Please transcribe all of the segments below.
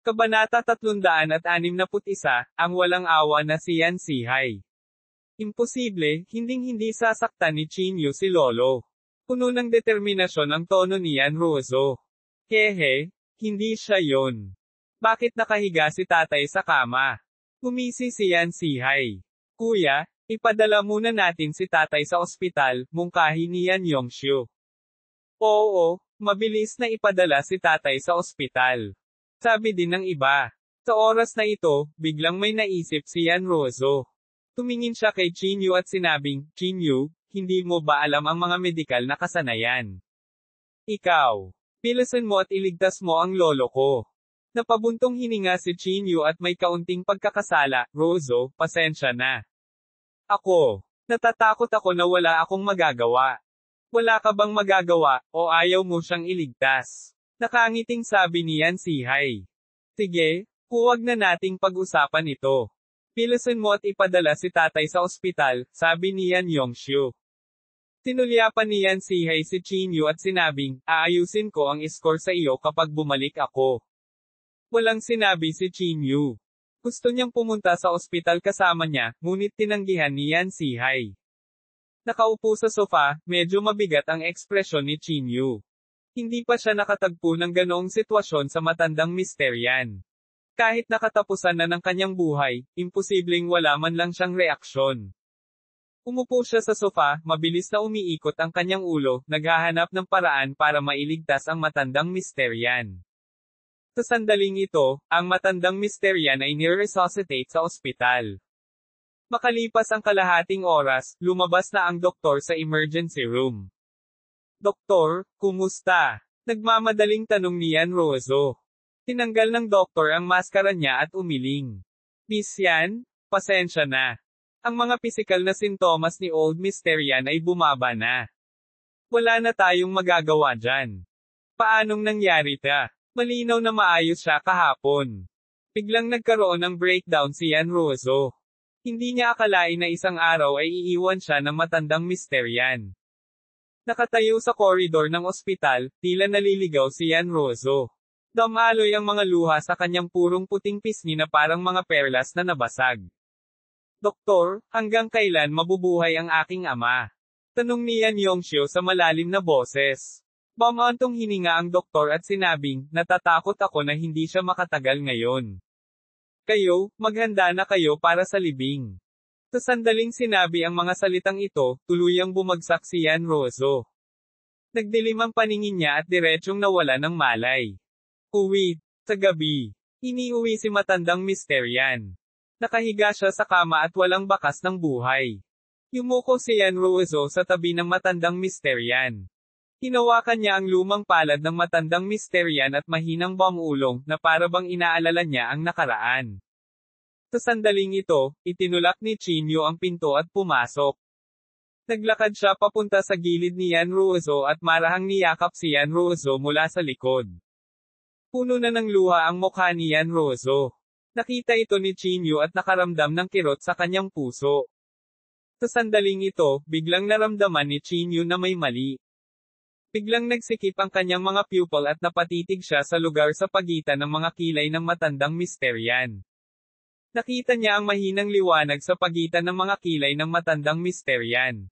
Kabanata 361, ang walang awa na si Yan Sihay. Imposible, hinding-hindi sasaktan ni Chinyu si Lolo. Puno ng determinasyon ang tono ni Yan Ruozo. Hehe, hindi siya yon. Bakit nakahiga si tatay sa kama? Gumisi si Yan Sihay. Kuya, ipadala muna natin si tatay sa ospital, mungkahi ni Yan Yongshu. Oo, mabilis na ipadala si tatay sa ospital. Sabi din ng iba. Sa oras na ito, biglang may naisip si Yan Ruozo. Tumingin siya kay Chinyu at sinabing, Chinyu, hindi mo ba alam ang mga medikal na kasanayan? Ikaw, pilasan mo at iligtas mo ang lolo ko. Napabuntong hininga si Chinyu at may kaunting pagkakasala, Ruozo, pasensya na. Natatakot ako na wala akong magagawa. Wala ka bang magagawa, o ayaw mo siyang iligtas? Nakangiting sabi ni Yan Sihay. Sige, huwag na nating pag-usapan ito. Pilasan mo at ipadala si tatay sa ospital, sabi ni Yan Yongshu. Tinulyapan ni Yan Sihay si Chinyu at sinabing, aayusin ko ang score sa iyo kapag bumalik ako. Walang sinabi si Chinyu. Gusto niyang pumunta sa ospital kasama niya, ngunit tinanggihan ni Yan Sihay. Nakaupo sa sofa, medyo mabigat ang ekspresyon ni Chinyu. Hindi pa siya nakatagpo ng ganoong sitwasyon sa matandang misteryan. Kahit nakatapusan na ng kanyang buhay, imposibleng wala man lang siyang reaksyon. Umupo siya sa sofa, mabilis na umiikot ang kanyang ulo, naghahanap ng paraan para mailigtas ang matandang misteryan. Sa sandaling ito, ang matandang misteryan ay nire-resuscitate sa ospital. Makalipas ang kalahating oras, lumabas na ang doktor sa emergency room. Doktor, kumusta? Nagmamadaling tanong ni Yan Ruozo. Tinanggal ng doktor ang maskara niya at umiling. Miss Yan, pasensya na. Ang mga pisikal na sintomas ni Old Mysterian ay bumaba na. Wala na tayong magagawa dyan. Paanong nangyari ta? Malinaw na maayos siya kahapon. Biglang nagkaroon ng breakdown si Yan Ruozo. Hindi niya akalain na isang araw ay iiwan siya ng matandang Mysterian. Nakatayo sa koridor ng ospital, tila naliligaw si Yan Ruozo. Damaloy ang mga luha sa kanyang purong puting pisngi na parang mga perlas na nabasag. Doktor, hanggang kailan mabubuhay ang aking ama? Tanong ni Yan Yongshu sa malalim na boses. Bumantong hininga ang doktor at sinabing, natatakot ako na hindi siya makatagal ngayon. Kayo, maghanda na kayo para sa libing. Sa sandaling sinabi ang mga salitang ito, tuluyang bumagsak si Yan Ruozo. Nagdilim ang paningin niya at diretsyong nawala ng malay. Uwi, sa gabi. Iniuwi si matandang Mysterian. Nakahiga siya sa kama at walang bakas ng buhay. Yumuko si Yan Ruozo sa tabi ng matandang Mysterian. Hinawakan niya ang lumang palad ng matandang Mysterian at mahinang bangulong na para bang inaalala niya ang nakaraan. Sa sandaling ito, itinulak ni Chinyu ang pinto at pumasok. Naglakad siya papunta sa gilid ni Yan Ruozo at marahang niyakap si Yan Ruozo mula sa likod. Puno na ng luha ang mukha ni Yan Ruozo. Nakita ito ni Chinyu at nakaramdam ng kirot sa kanyang puso. Sa sandaling ito, biglang naramdaman ni Chinyu na may mali. Biglang nagsikip ang kanyang mga pupil at napatitig siya sa lugar sa pagitan ng mga kilay ng matandang Mysterian. Nakita niya ang mahinang liwanag sa pagitan ng mga kilay ng matandang Mysterian.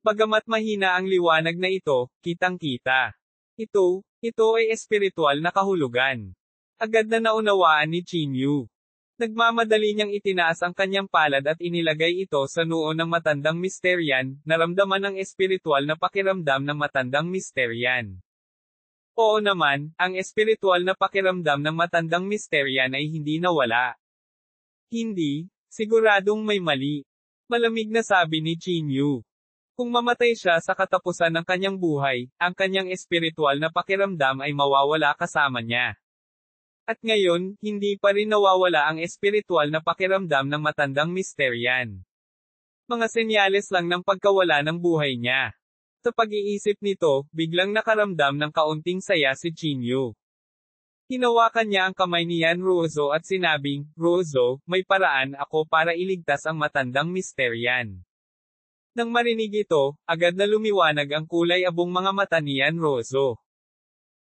Bagamat mahina ang liwanag na ito, kitang-kita. Ito ay espiritual na kahulugan. Agad na naunawaan ni Chinyu. Nagmamadali niyang itinaas ang kanyang palad at inilagay ito sa noo ng matandang Mysterian, naramdaman ang espiritual na pakiramdam ng matandang Mysterian. Oo naman, ang espiritual na pakiramdam ng matandang Mysterian ay hindi nawala. Hindi, siguradong may mali. Malamig na sabi ni Chinyu. Kung mamatay siya sa katapusan ng kanyang buhay, ang kanyang espiritual na pakiramdam ay mawawala kasama niya. At ngayon, hindi pa rin nawawala ang espiritual na pakiramdam ng matandang Mysterian. Mga senyales lang ng pagkawala ng buhay niya. Sa pag-iisip nito, biglang nakaramdam ng kaunting saya si Chinyu. Hinawakan niya ang kamay ni Yan Ruozo at sinabing, Ruozo, may paraan ako para iligtas ang matandang Mysterian. Nang marinig ito, agad na lumiwanag ang kulay abong mga mata ni Yan Ruozo.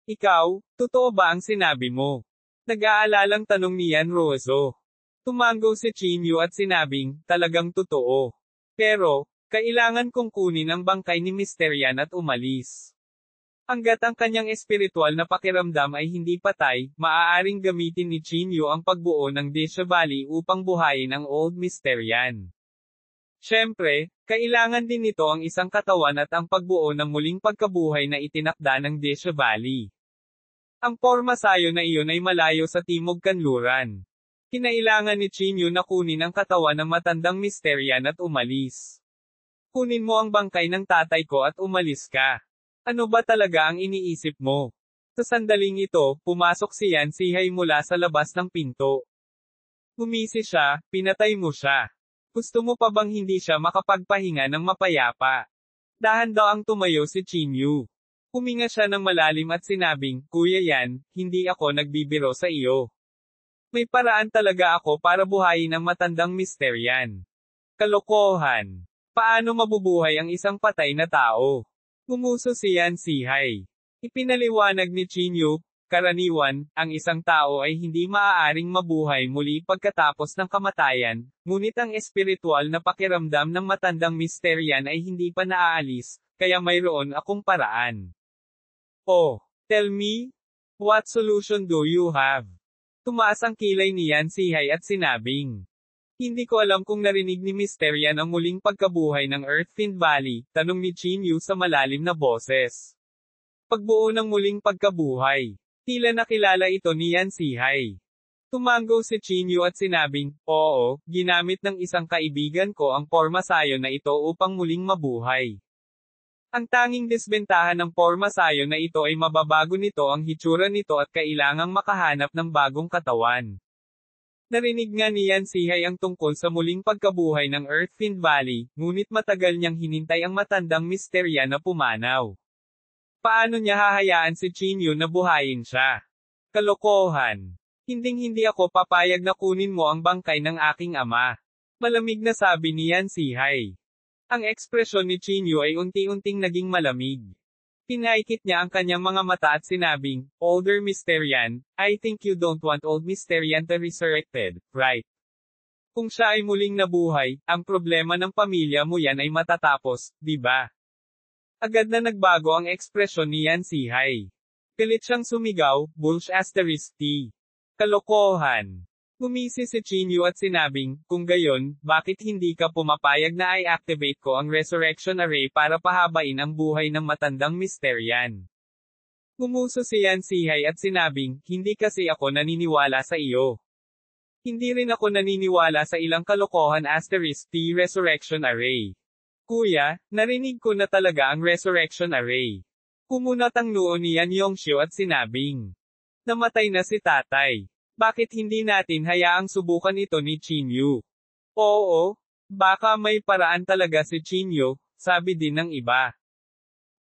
Ikaw, totoo ba ang sinabi mo? Nag-aalalang tanong ni Yan Rozo. Tumango si Chinyu at sinabing, talagang totoo. Pero, kailangan kong kunin ang bangkay ni Mr. Yan at umalis. Hanggat ang kanyang espiritual na pakiramdam ay hindi patay, maaaring gamitin ni Chinyu ang pagbuo ng Desha Valley upang buhayin ang Old Mr. Yan. Siyempre, kailangan din nito ang isang katawan at ang pagbuo ng muling pagkabuhay na itinakda ng Desha Valley. Ang pormasayo na iyon ay malayo sa Timog Kanluran. Kinailangan ni Chinyu na kunin ang katawan ng matandang Mr. Yan at umalis. Kunin mo ang bangkay ng tatay ko at umalis ka. Ano ba talaga ang iniisip mo? Sa sandaling ito, pumasok si Yan Sihay mula sa labas ng pinto. Humisi siya, pinatay mo siya. Gusto mo pa bang hindi siya makapagpahinga ng mapayapa? Dahan-daang tumayo si Chinyu. Huminga siya ng malalim at sinabing, Kuya Yan, hindi ako nagbibiro sa iyo. May paraan talaga ako para buhayin ang matandang Mr. Yan. Kalokohan. Paano mabubuhay ang isang patay na tao? Gumuso si Yan Sihay. Ipinaliwanag ni Chinyu, karaniwan, ang isang tao ay hindi maaaring mabuhay muli pagkatapos ng kamatayan, ngunit ang espiritual na pakiramdam ng matandang Mr. Yan ay hindi pa naaalis, kaya mayroon akong paraan. Oh, tell me, what solution do you have? Tumaas ang kilay ni Yan Sihay at sinabing, hindi ko alam kung narinig ni Mr. Yan ang muling pagkabuhay ng Earthfiend Valley, tanong ni Chinyu sa malalim na boses. Pagbuo ng muling pagkabuhay. Tila nakilala ito ni Yan Sihay. Tumango si Chinyu at sinabing, oo, ginamit ng isang kaibigan ko ang pormasayo na ito upang muling mabuhay. Ang tanging disbentahan ng pormasayo na ito ay mababago nito ang hitsura nito at kailangang makahanap ng bagong katawan. Narinig nga ni Yan Sihay ang tungkol sa muling pagkabuhay ng Earthfiend Valley, ngunit matagal niyang hinintay ang matandang Mr. Yan na pumanaw. Paano niya hahayaan si Chinyu na buhayin siya? Kalokohan. Hinding-hindi ako papayag na kunin mo ang bangkay ng aking ama. Malamig na sabi ni Yan Sihay. Ang ekspresyon ni Chinyu ay unti-unting naging malamig. Pinaikit niya ang kanyang mga mata at sinabing, Older Mr. Yan, I think you don't want old Mr. Yan to resurrected, right? Kung siya ay muling nabuhay, ang problema ng pamilya mo yan ay matatapos, di ba? Agad na nagbago ang ekspresyon ni Yan Sihay. Galit siyang sumigaw, **T. Kalokohan. Gumisi si Chinyu at sinabing, kung gayon, bakit hindi ka pumapayag na i-activate ko ang Resurrection Array para pahabain ang buhay ng matandang Mr. Yan? Gumuso si Yan Sihay at sinabing, hindi kasi ako naniniwala sa iyo. Hindi rin ako naniniwala sa ilang kalokohan **T Resurrection Array. Kuya, narinig ko na talaga ang Resurrection Array. Kumunat ang noo ni Yan Yongxiu at sinabing, namatay na si tatay. Bakit hindi natin hayaang subukan ito ni Chinyu? Oo, baka may paraan talaga si Chinyu, sabi din ng iba.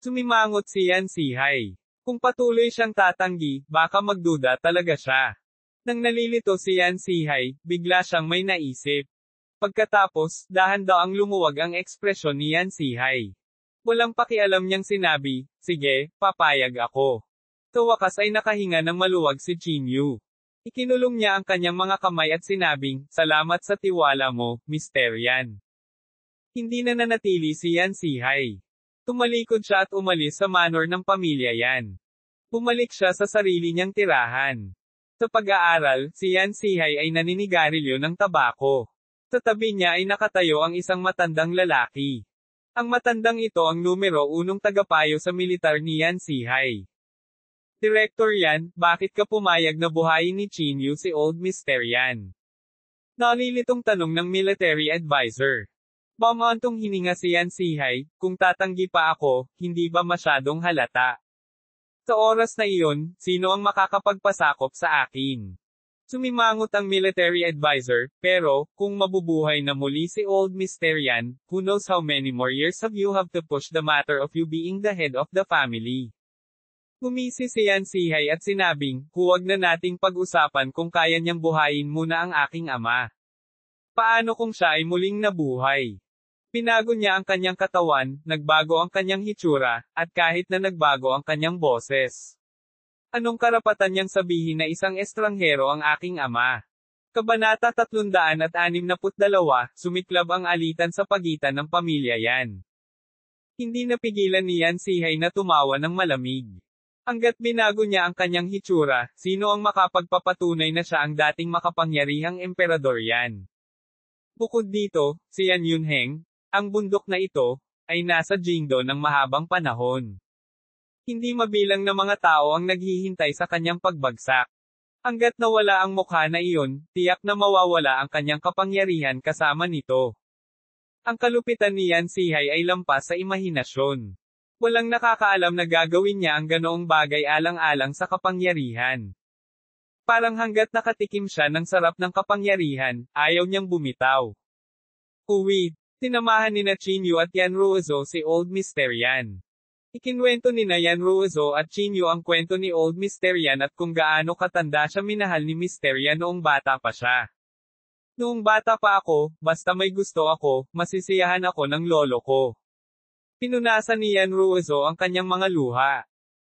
Sumimangot si Yan Sihay. Kung patuloy siyang tatanggi, baka magduda talaga siya. Nang nalilito si Yan Sihay, bigla siyang may naisip. Pagkatapos, dahan-daang lumuwag ang ekspresyon ni Yan Sihay. Walang pakialam niyang sinabi, sige, papayag ako. Sa wakas ay nakahinga ng maluwag si Chinyu. Ikinulong niya ang kanyang mga kamay at sinabing, salamat sa tiwala mo, Mr. Yan. Hindi na nanatili si Yan Sihay. Tumalikod siya at umalis sa manor ng pamilya Yan. Bumalik siya sa sarili niyang tirahan. Sa pag-aaral, si Yan Sihay ay naninigarilyo ng tabako. Sa tabi niya ay nakatayo ang isang matandang lalaki. Ang matandang ito ang numero 1 tagapayo sa militar ni Yan Sihay. Director Yan, bakit ka pumayag na buhayin ni Chinyu si Old Mr. Yan? Nalilitong tanong ng military advisor. Bamantong hininga si Yan Sihay, kung tatanggi pa ako, hindi ba masyadong halata? Sa oras na iyon, sino ang makakapagpasakop sa akin? Sumimangot ang military advisor, pero, kung mabubuhay na muli si Old Mr. Yan, who knows how many more years have you have to push the matter of you being the head of the family? Gumisi si Yan Sihay at sinabing, huwag na nating pag-usapan kung kaya niyang buhayin muna ang aking ama. Paano kung siya ay muling nabuhay? Pinago niya ang kanyang katawan, nagbago ang kanyang hitsura, at kahit na nagbago ang kanyang boses. Anong karapatan niyang sabihin na isang estranghero ang aking ama? Kabanata 362, sumiklab ang alitan sa pagitan ng pamilya yan. Hindi napigilan ni Yan Sihay na tumawa ng malamig. Hanggat binago niya ang kanyang hitsura, sino ang makapagpapatunay na siya ang dating makapangyarihang emperador yan? Bukod dito, si Yan Yunheng, ang bundok na ito, ay nasa Jingdo ng mahabang panahon. Hindi mabilang na mga tao ang naghihintay sa kanyang pagbagsak. Hanggat nawala ang mukha na iyon, tiyak na mawawala ang kanyang kapangyarihan kasama nito. Ang kalupitan ni Yan Sihay ay lampas sa imahinasyon. Walang nakakaalam na gagawin niya ang ganoong bagay alang-alang sa kapangyarihan. Parang hanggat nakatikim siya ng sarap ng kapangyarihan, ayaw niyang bumitaw. Uwi, tinamahan ni na Chinyu at Yan Ruozo si Old Mister Yan. Ikinwento ni na Yan Ruozo at Chinyu ang kwento ni Old Mister Yan at kung gaano katanda siya minahal ni Mister Yan noong bata pa siya. Noong bata pa ako, basta may gusto ako, masisiyahan ako ng lolo ko. Pinunasan ni Yan Ruozo ang kanyang mga luha.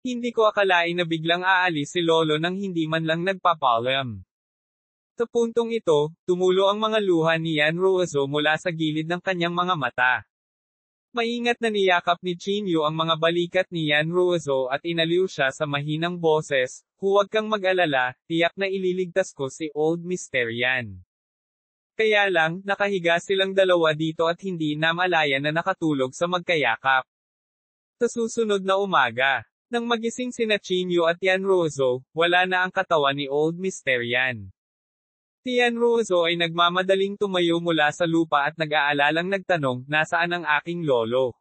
Hindi ko akalain na biglang aalis si lolo nang hindi man lang nagpapalam. Sa puntong ito, tumulo ang mga luha ni Yan Ruozo mula sa gilid ng kanyang mga mata. Maingat na niyakap ni Chinyu ang mga balikat ni Yan Ruozo at inaliw siya sa mahinang boses, "Huwag kang mag-alala, tiyak na ililigtas ko si Old Mister Yan." Kaya lang, nakahiga silang dalawa dito at hindi namalayan na nakatulog sa magkayakap. Sa susunod na umaga, nang magising sina Chinyu at Yan Ruozo, wala na ang katawan ni Old Mister Yan. Si Yan Ruozo ay nagmamadaling tumayo mula sa lupa at nag-aalalang nagtanong, "Nasaan ang aking lolo?"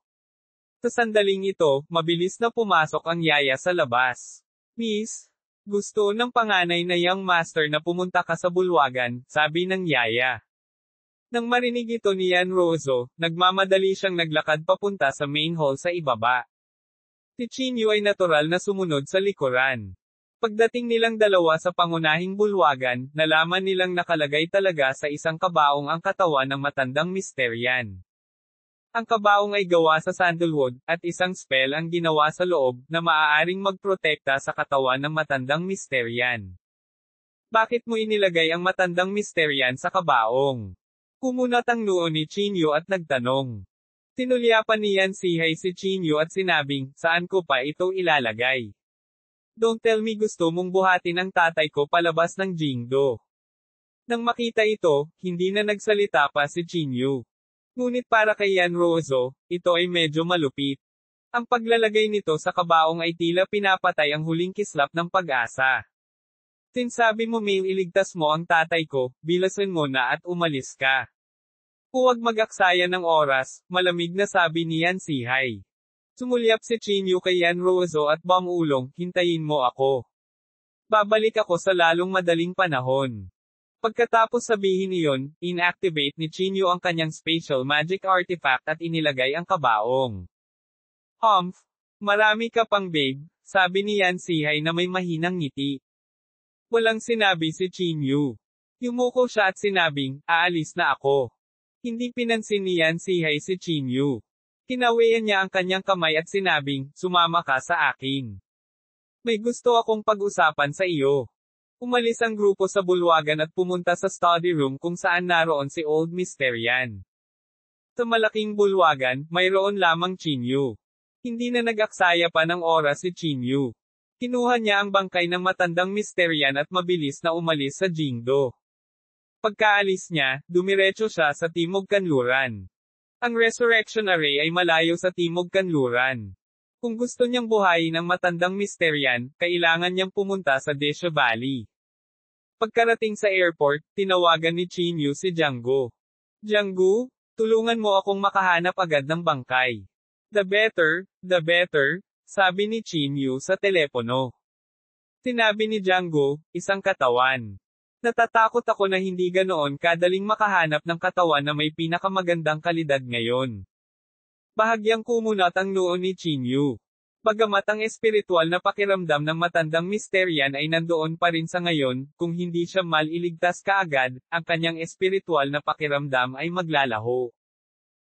Sa sandaling ito, mabilis na pumasok ang yaya sa labas. "Miss, gusto ng panganay na young master na pumunta ka sa bulwagan," sabi ng yaya. Nang marinig ito ni Yan Ruozo, nagmamadali siyang naglakad papunta sa main hall sa ibaba. Si Chinyu ay natural na sumunod sa likuran. Pagdating nilang dalawa sa pangunahing bulwagan, nalaman nilang nakalagay talaga sa isang kabaong ang katawan ng matandang Mister Yan. Ang kabaong ay gawa sa sandalwood, at isang spell ang ginawa sa loob, na maaaring magprotekta sa katawan ng matandang Mister Yan. "Bakit mo inilagay ang matandang Mister Yan sa kabaong?" Kumunat ang noo ni Chinyu at nagtanong. Tinulyapan ni Yan Sihay si Chinyu at sinabing, "Saan ko pa ito ilalagay? Don't tell me gusto mong buhatin ang tatay ko palabas ng Jingdo." Nang makita ito, hindi na nagsalita pa si Chinyu. Ngunit para kay Yan Ruozo, ito ay medyo malupit. Ang paglalagay nito sa kabaong ay tila pinapatay ang huling kislap ng pag-asa. "Tinsabi mo may iligtas mo ang tatay ko, bilasan mo na at umalis ka. Huwag mag-aksaya ng oras," malamig na sabi ni Yan Sihay. Sumulyap si Chinyu kay Yan Ruozo at bumulong, "Hintayin mo ako. Babalik ako sa lalong madaling panahon." Pagkatapos sabihin iyon, inactivate ni Chinyu ang kanyang special magic artifact at inilagay ang kabaong. "Humph, marami ka pang babe," sabi ni Yan Sihay na may mahinang ngiti. Walang sinabi si Chinyu. Yumuko siya at sinabing, "Aalis na ako." Hindi pinansin ni Yan Sihay si Chinyu. Kinawian niya ang kanyang kamay at sinabing, "Sumama ka sa akin. May gusto akong pag-usapan sa iyo." Umalis ang grupo sa bulwagan at pumunta sa study room kung saan naroon si Old Mister Yan. Sa malaking bulwagan, mayroon lamang Chinyu. Hindi na nag-aksaya pa ng oras si Chinyu. Kinuha niya ang bangkay ng matandang Mister Yan at mabilis na umalis sa Jingdo. Pagkaalis niya, dumiretso siya sa Timog Kanluran. Ang Resurrection Array ay malayo sa Timog Kanluran. Kung gusto niyang buhayin ang matandang Mister Yan, kailangan niyang pumunta sa Desha Valley. Pagkarating sa airport, tinawagan ni Chinyu si Janggu. "Janggu, tulungan mo akong makahanap agad ng bangkay." The better, sabi ni Chinyu sa telepono. Sinabi ni Janggu, "Isang katawan. Natatakot ako na hindi ganoon kadaling makahanap ng katawan na may pinakamagandang kalidad ngayon." Bahagyang kumunat ang noo ni Chinyu. Bagamat ang espiritual na pakiramdam ng matandang Mister Yan ay nandoon pa rin sa ngayon, kung hindi siya maliligtas kaagad, ang kanyang espiritual na pakiramdam ay maglalaho.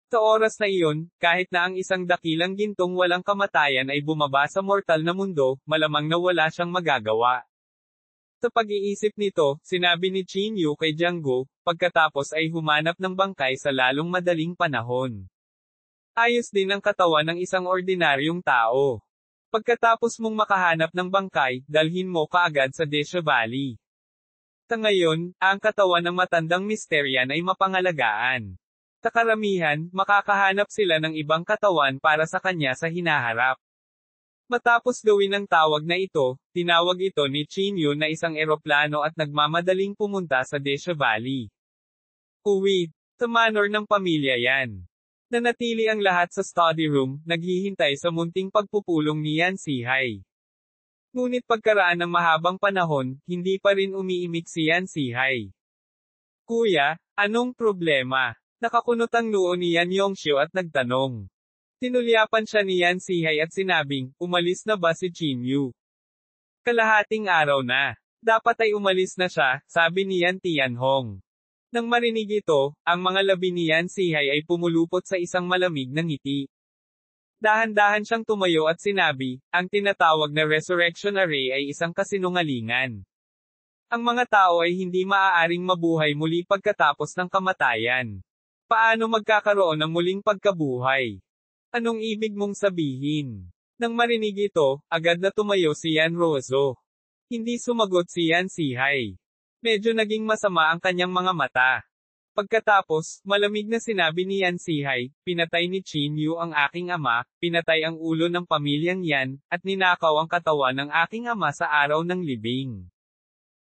Sa oras na iyon, kahit na ang isang dakilang gintong walang kamatayan ay bumaba sa mortal na mundo, malamang na wala siyang magagawa. Sa pag-iisip nito, sinabi ni Qin Yu kay Jiang pagkatapos ay humanap ng bangkay sa lalong madaling panahon. Ayos din ang katawan ng isang ordinaryong tao. Pagkatapos mong makahanap ng bangkay, dalhin mo kaagad sa Desha Valley. Sa ngayon, ang katawan ng matandang misteryan ay mapangalagaan. Sa karamihan, makakahanap sila ng ibang katawan para sa kanya sa hinaharap. Matapos gawin ang tawag na ito, tinawag ito ni Qin Yu na isang eroplano at nagmamadaling pumunta sa Desha Valley. Uwi, sa manor ng pamilya yan. Nanatili ang lahat sa study room, naghihintay sa munting pagpupulong ni Yan Sihai. Ngunit pagkaraan ng mahabang panahon, hindi pa rin umiimik si Yan Sihai. Kuya, anong problema? Nakakunot ang noo ni Yan Yongxiu at nagtanong. Tinulyapan siya ni Yan Sihai at sinabing, umalis na ba si Qin Yu? Kalahating araw na. Dapat ay umalis na siya, sabi ni Yan Tianhong. Nang marinig ito, ang mga labi ni Yan Sihai ay pumulupot sa isang malamig na ngiti. Dahan-dahan siyang tumayo at sinabi, ang tinatawag na resurrection array ay isang kasinungalingan. Ang mga tao ay hindi maaaring mabuhay muli pagkatapos ng kamatayan. Paano magkakaroon ng muling pagkabuhay? Anong ibig mong sabihin? Nang marinig ito, agad na tumayo si Yan Rozo. Hindi sumagot si Yan Sihai. Medyo naging masama ang kanyang mga mata. Pagkatapos, malamig na sinabi ni Yan Sihai, pinatay ni Qin Yu ang aking ama, pinatay ang ulo ng pamilyang yan, at ninakaw ang katawan ng aking ama sa araw ng libing.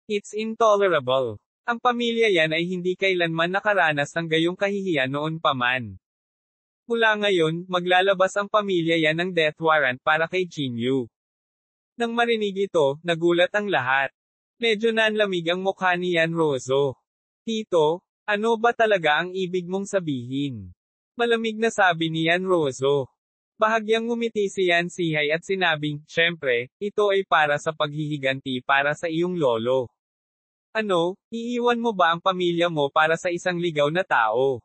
It's intolerable. Ang pamilya yan ay hindi kailanman nakaranas ng gayong kahihiyan noon pa man. Mula ngayon, maglalabas ang pamilya yan ng death warrant para kay Qin Yu. Nang marinig ito, nagulat ang lahat. Medyo nanlamig ang mukha ni Yan Rozo. Tito, ano ba talaga ang ibig mong sabihin? Malamig na sabi ni Yan Rozo. Bahagyang ngumiti si Yan Sihai at sinabing, syempre, ito ay para sa paghihiganti para sa iyong lolo. Ano, iiwan mo ba ang pamilya mo para sa isang ligaw na tao?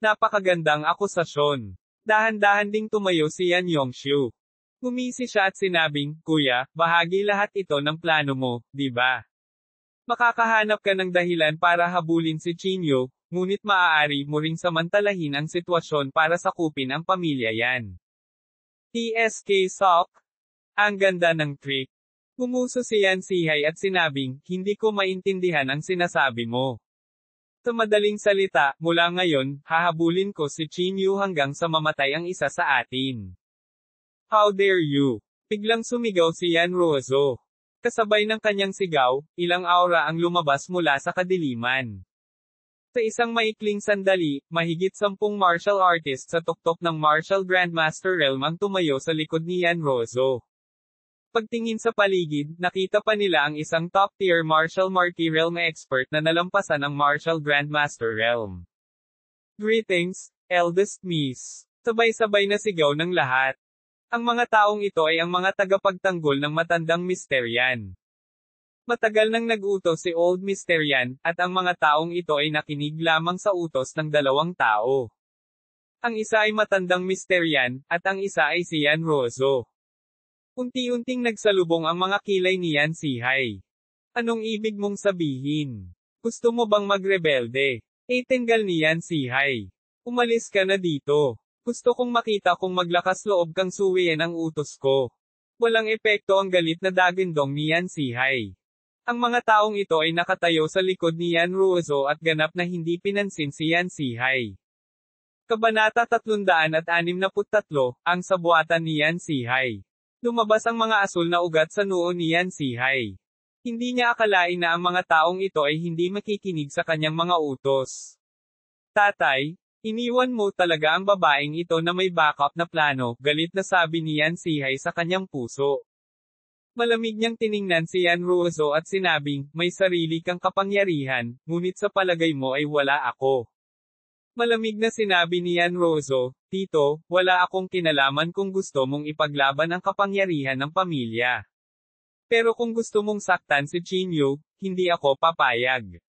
Napakagandang akusasyon. Dahan-dahan ding tumayo si Yan Yongxiu. Ngumisi siya at sinabing, Kuya, bahagi lahat ito ng plano mo, di ba? Makakahanap ka ng dahilan para habulin si Qin Yu, ngunit maaari mo ring samantalahin ang sitwasyon para sakupin ang pamilya yan. TSK Sok. Ang ganda ng trick. Gumuso si Yan Sihai at sinabing, hindi ko maintindihan ang sinasabi mo. Sa madaling salita, mula ngayon, hahabulin ko si Qin Yu hanggang sa mamatay ang isa sa atin. How dare you? Biglang sumigaw si Yan Rozo. Kasabay ng kanyang sigaw, ilang aura ang lumabas mula sa kadiliman. Sa isang maikling sandali, mahigit 10 martial artists sa tuktok ng Martial Grandmaster Realm ang tumayo sa likod ni Yan Rozo. Pagtingin sa paligid, nakita pa nila ang isang top-tier martial marquee realm expert na nalampasan ang Martial Grandmaster Realm. Greetings, eldest miss. Sabay-sabay na sigaw ng lahat. Ang mga taong ito ay ang mga tagapagtanggol ng matandang misteryan. Matagal nang nag-utos si Old Misteryan, at ang mga taong ito ay nakinig lamang sa utos ng dalawang tao. Ang isa ay matandang misteryan, at ang isa ay si Yan Rozo. Unti-unting nagsalubong ang mga kilay ni Yan Sihai. Anong ibig mong sabihin? Gusto mo bang magrebelde? Tinggal ni Yan Sihai. Umalis ka na dito. Gusto kong makita kung maglakas loob kang suwiin ang utos ko. Walang epekto ang galit na dagindong ni Yan Sihai. Ang mga taong ito ay nakatayo sa likod ni Yan Rozo at ganap na hindi pinansin si Yan Sihai. Kabanata 363, ang sabuatan ni Yan Sihai. Lumabas ang mga asul na ugat sa noo ni Yan Sihai. Hindi niya akalain na ang mga taong ito ay hindi makikinig sa kanyang mga utos. Tatay, iniwan mo talaga ang babaeng ito na may backup na plano, galit na sabi ni Yan Sihai sa kanyang puso. Malamig niyang tiningnan si Yan Rozo at sinabing, may sarili kang kapangyarihan, ngunit sa palagay mo ay wala ako. Malamig na sinabi ni Yan Rozo, Tito, wala akong kinalaman kung gusto mong ipaglaban ang kapangyarihan ng pamilya. Pero kung gusto mong saktan si Qin Yu, hindi ako papayag.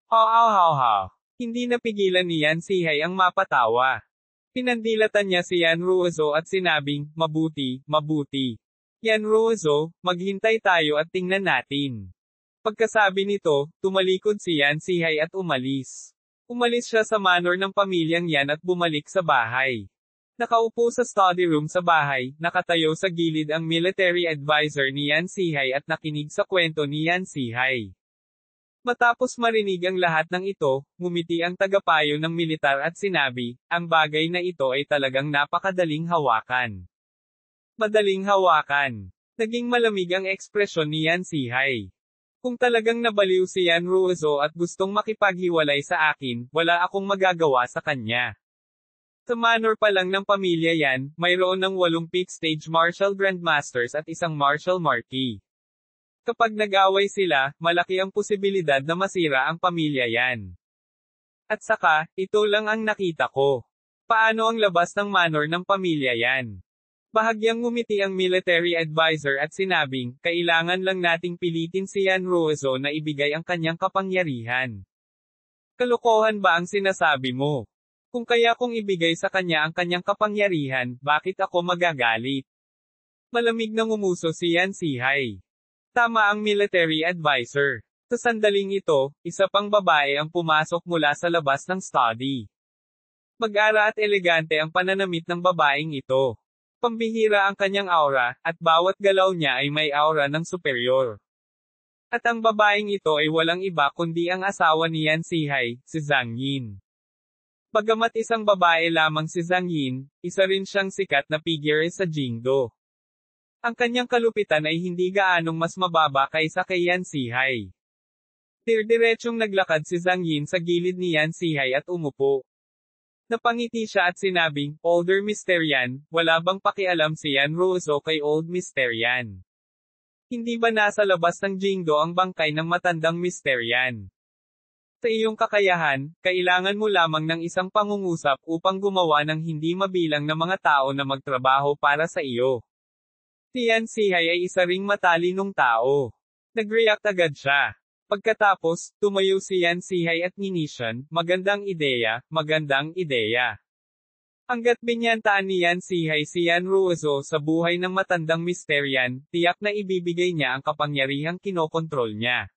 Ha ha ha ha. Hindi napigilan ni Yan Sihay ang mapatawa. Pinandilatan niya si Yan Ruozo at sinabing, mabuti, mabuti. Yan Ruozo, maghintay tayo at tingnan natin. Pagkasabi nito, tumalikod si Yan Sihay at umalis. Umalis siya sa manor ng pamilyang yan at bumalik sa bahay. Nakaupo sa study room sa bahay, nakatayo sa gilid ang military advisor ni Yan Sihay at nakinig sa kwento ni Yan Sihay. Matapos marinig ang lahat ng ito, ngumiti ang tagapayo ng militar at sinabi, ang bagay na ito ay talagang napakadaling hawakan. Madaling hawakan. Naging malamig ang ekspresyon ni Yan Sihay. Kung talagang nabaliw si Yan Ruozo at gustong makipaghiwalay sa akin, wala akong magagawa sa kanya. Sa manor pa lang ng pamilya yan, mayroon ng 8 peak stage martial grandmasters at isang martial marquis. Kapag nag-away sila, malaki ang posibilidad na masira ang pamilya yan. At saka, ito lang ang nakita ko. Paano ang labas ng manor ng pamilya yan? Bahagyang ngumiti ang military advisor at sinabing, kailangan lang nating pilitin si Yan Ruozo na ibigay ang kanyang kapangyarihan. Kalokohan ba ang sinasabi mo? Kung kaya kong ibigay sa kanya ang kanyang kapangyarihan, bakit ako magagalit? Malamig na ngumuso si Yan Sihay. Tama ang military advisor. Sa sandaling ito, isa pang babae ang pumasok mula sa labas ng study. Mag-ara at elegante ang pananamit ng babaeng ito. Pambihira ang kanyang aura, at bawat galaw niya ay may aura ng superior. At ang babaeng ito ay walang iba kundi ang asawa ni Yan Sihay, si Zhang Yin. Bagamat isang babae lamang si Zhang Yin, isa rin siyang sikat na figure sa Jingdo. Ang kanyang kalupitan ay hindi gaanong mas mababa kaysa kay Yan Sihay. Dirdiretsong naglakad si Zhang Yin sa gilid ni Yan Sihay at umupo. Napangiti siya at sinabing, Older Mr. Yan, wala bang pakialam si Yan Ruozo kay Old Mr. Yan? Hindi ba nasa labas ng Jingdo ang bangkay ng matandang Mr. Yan? Sa iyong kakayahan, kailangan mo lamang ng isang pangungusap upang gumawa ng hindi mabilang na mga tao na magtrabaho para sa iyo. Si Yan Sihay ay isa ring matalinong tao. Nag-react agad siya. Pagkatapos, tumayo si Yan Sihay at nginisyan, magandang ideya, magandang ideya. Hanggat binyantaan ni Yan Sihay si Yan Ruozo sa buhay ng matandang Mr. Yan, tiyak na ibibigay niya ang kapangyarihang kinokontrol niya.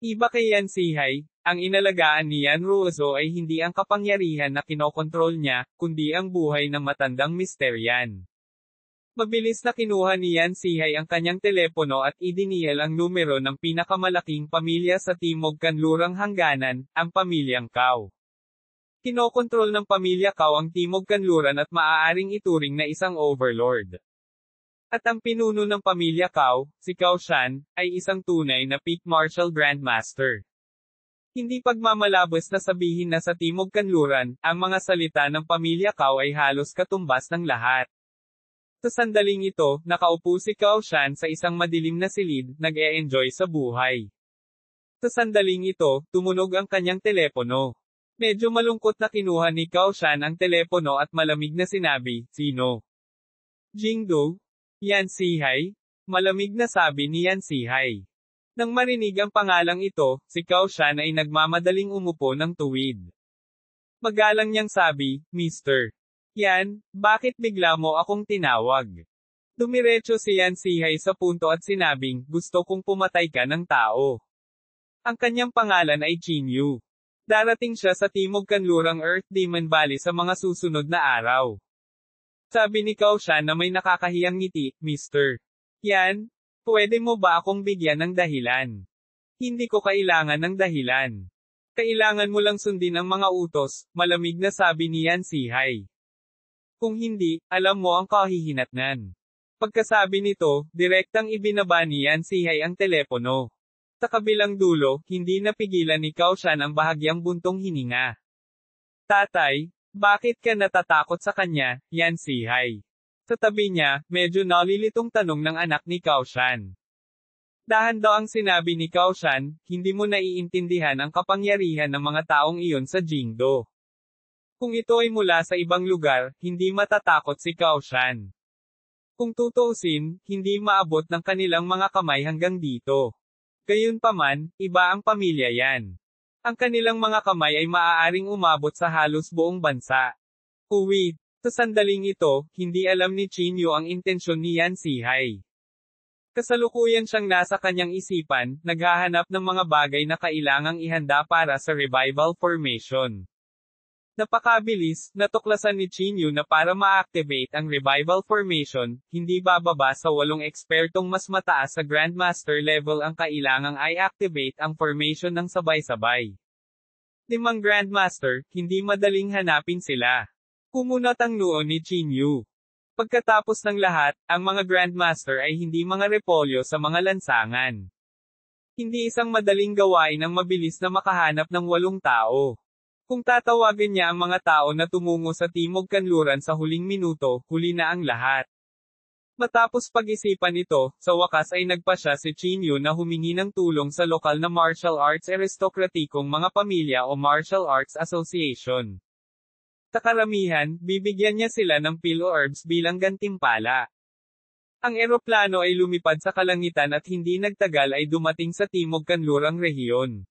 Iba kay Yan Sihay, ang inalagaan ni Yan Ruozo ay hindi ang kapangyarihan na kinokontrol niya, kundi ang buhay ng matandang Mr. Yan. Mabilis na kinuha ni Yan Sihay ang kanyang telepono at idinial ang numero ng pinakamalaking pamilya sa Timog Kanlurang Hangganan, ang pamilyang Cao. Kinokontrol ng pamilya Cao ang Timog Kanluran at maaaring ituring na isang overlord. At ang pinuno ng pamilya Cao, si Cao Shan, ay isang tunay na peak martial grandmaster. Hindi pagmamalabos na sabihin na sa Timog Kanluran, ang mga salita ng pamilya Cao ay halos katumbas ng lahat. Sa sandaling ito, nakaupo si Cao Shan sa isang madilim na silid, nag-e-enjoy sa buhay. Sa sandaling ito, tumunog ang kanyang telepono. Medyo malungkot na kinuha ni Cao Shan ang telepono at malamig na sinabi, sino? Jingdo? Yan Sihay? Malamig na sabi ni Yan Sihay. Nang marinig ang pangalang ito, si Cao Shan ay nagmamadaling umupo ng tuwid. Magalang niyang sabi, Mr. Yan, bakit bigla mo akong tinawag? Dumiretso si Yan Sihay sa punto at sinabing, gusto kong pumatay ka ng tao. Ang kanyang pangalan ay Qin Yu. Darating siya sa Timog Kanlurang Earth Demon Valley sa mga susunod na araw. Sabi ni Cao Shan na may nakakahiyang ngiti, Mr. Yan, pwede mo ba akong bigyan ng dahilan? Hindi ko kailangan ng dahilan. Kailangan mo lang sundin ang mga utos, malamig na sabi ni Yan Sihay. Kung hindi, alam mo ang kahihinatnan. Pagkasabi nito, direktang ibinaba ni Yan Sihay ang telepono. Sa kabilang dulo, hindi napigilan ni Cao Shan ang bahagyang buntong hininga. Tatay, bakit ka natatakot sa kanya, Yan Sihay? Sa tabi niya, medyo nalilitong tanong ng anak ni Cao Shan. Dahan daw ang sinabi ni Cao Shan, hindi mo naiintindihan ang kapangyarihan ng mga taong iyon sa Jingdo. Kung ito ay mula sa ibang lugar, hindi matatakot si Cao Shan. Kung tutuusin, hindi maabot ng kanilang mga kamay hanggang dito. Gayunpaman, iba ang pamilya yan. Ang kanilang mga kamay ay maaaring umabot sa halos buong bansa. Uwi. Sa sandaling ito, hindi alam ni Chinyu ang intensyon ni Yan Zihai. Kasalukuyan siyang nasa kanyang isipan, naghahanap ng mga bagay na kailangang ihanda para sa revival formation. Napakabilis, natuklasan ni Chinyu na para ma-activate ang revival formation, hindi bababa sa 8 ekspertong mas mataas sa Grandmaster level ang kailangang i-activate ang formation ng sabay-sabay. 5 Grandmaster, hindi madaling hanapin sila. Kumunat ang noo ni Chinyu. Pagkatapos ng lahat, ang mga Grandmaster ay hindi mga repolyo sa mga lansangan. Hindi isang madaling gawain ang mabilis na makahanap ng 8 tao. Kung tatawagan niya ang mga tao na tumungo sa Timog Kanluran sa huling minuto, huli na ang lahat. Matapos pag-isipan ito, sa wakas ay nagpasya si Chinyu na humingi ng tulong sa lokal na martial arts aristokratikong mga pamilya o martial arts association. Sa karamihan, bibigyan niya sila ng pillow herbs bilang gantimpala. Ang eroplano ay lumipad sa kalangitan at hindi nagtagal ay dumating sa Timog Kanlurang rehiyon.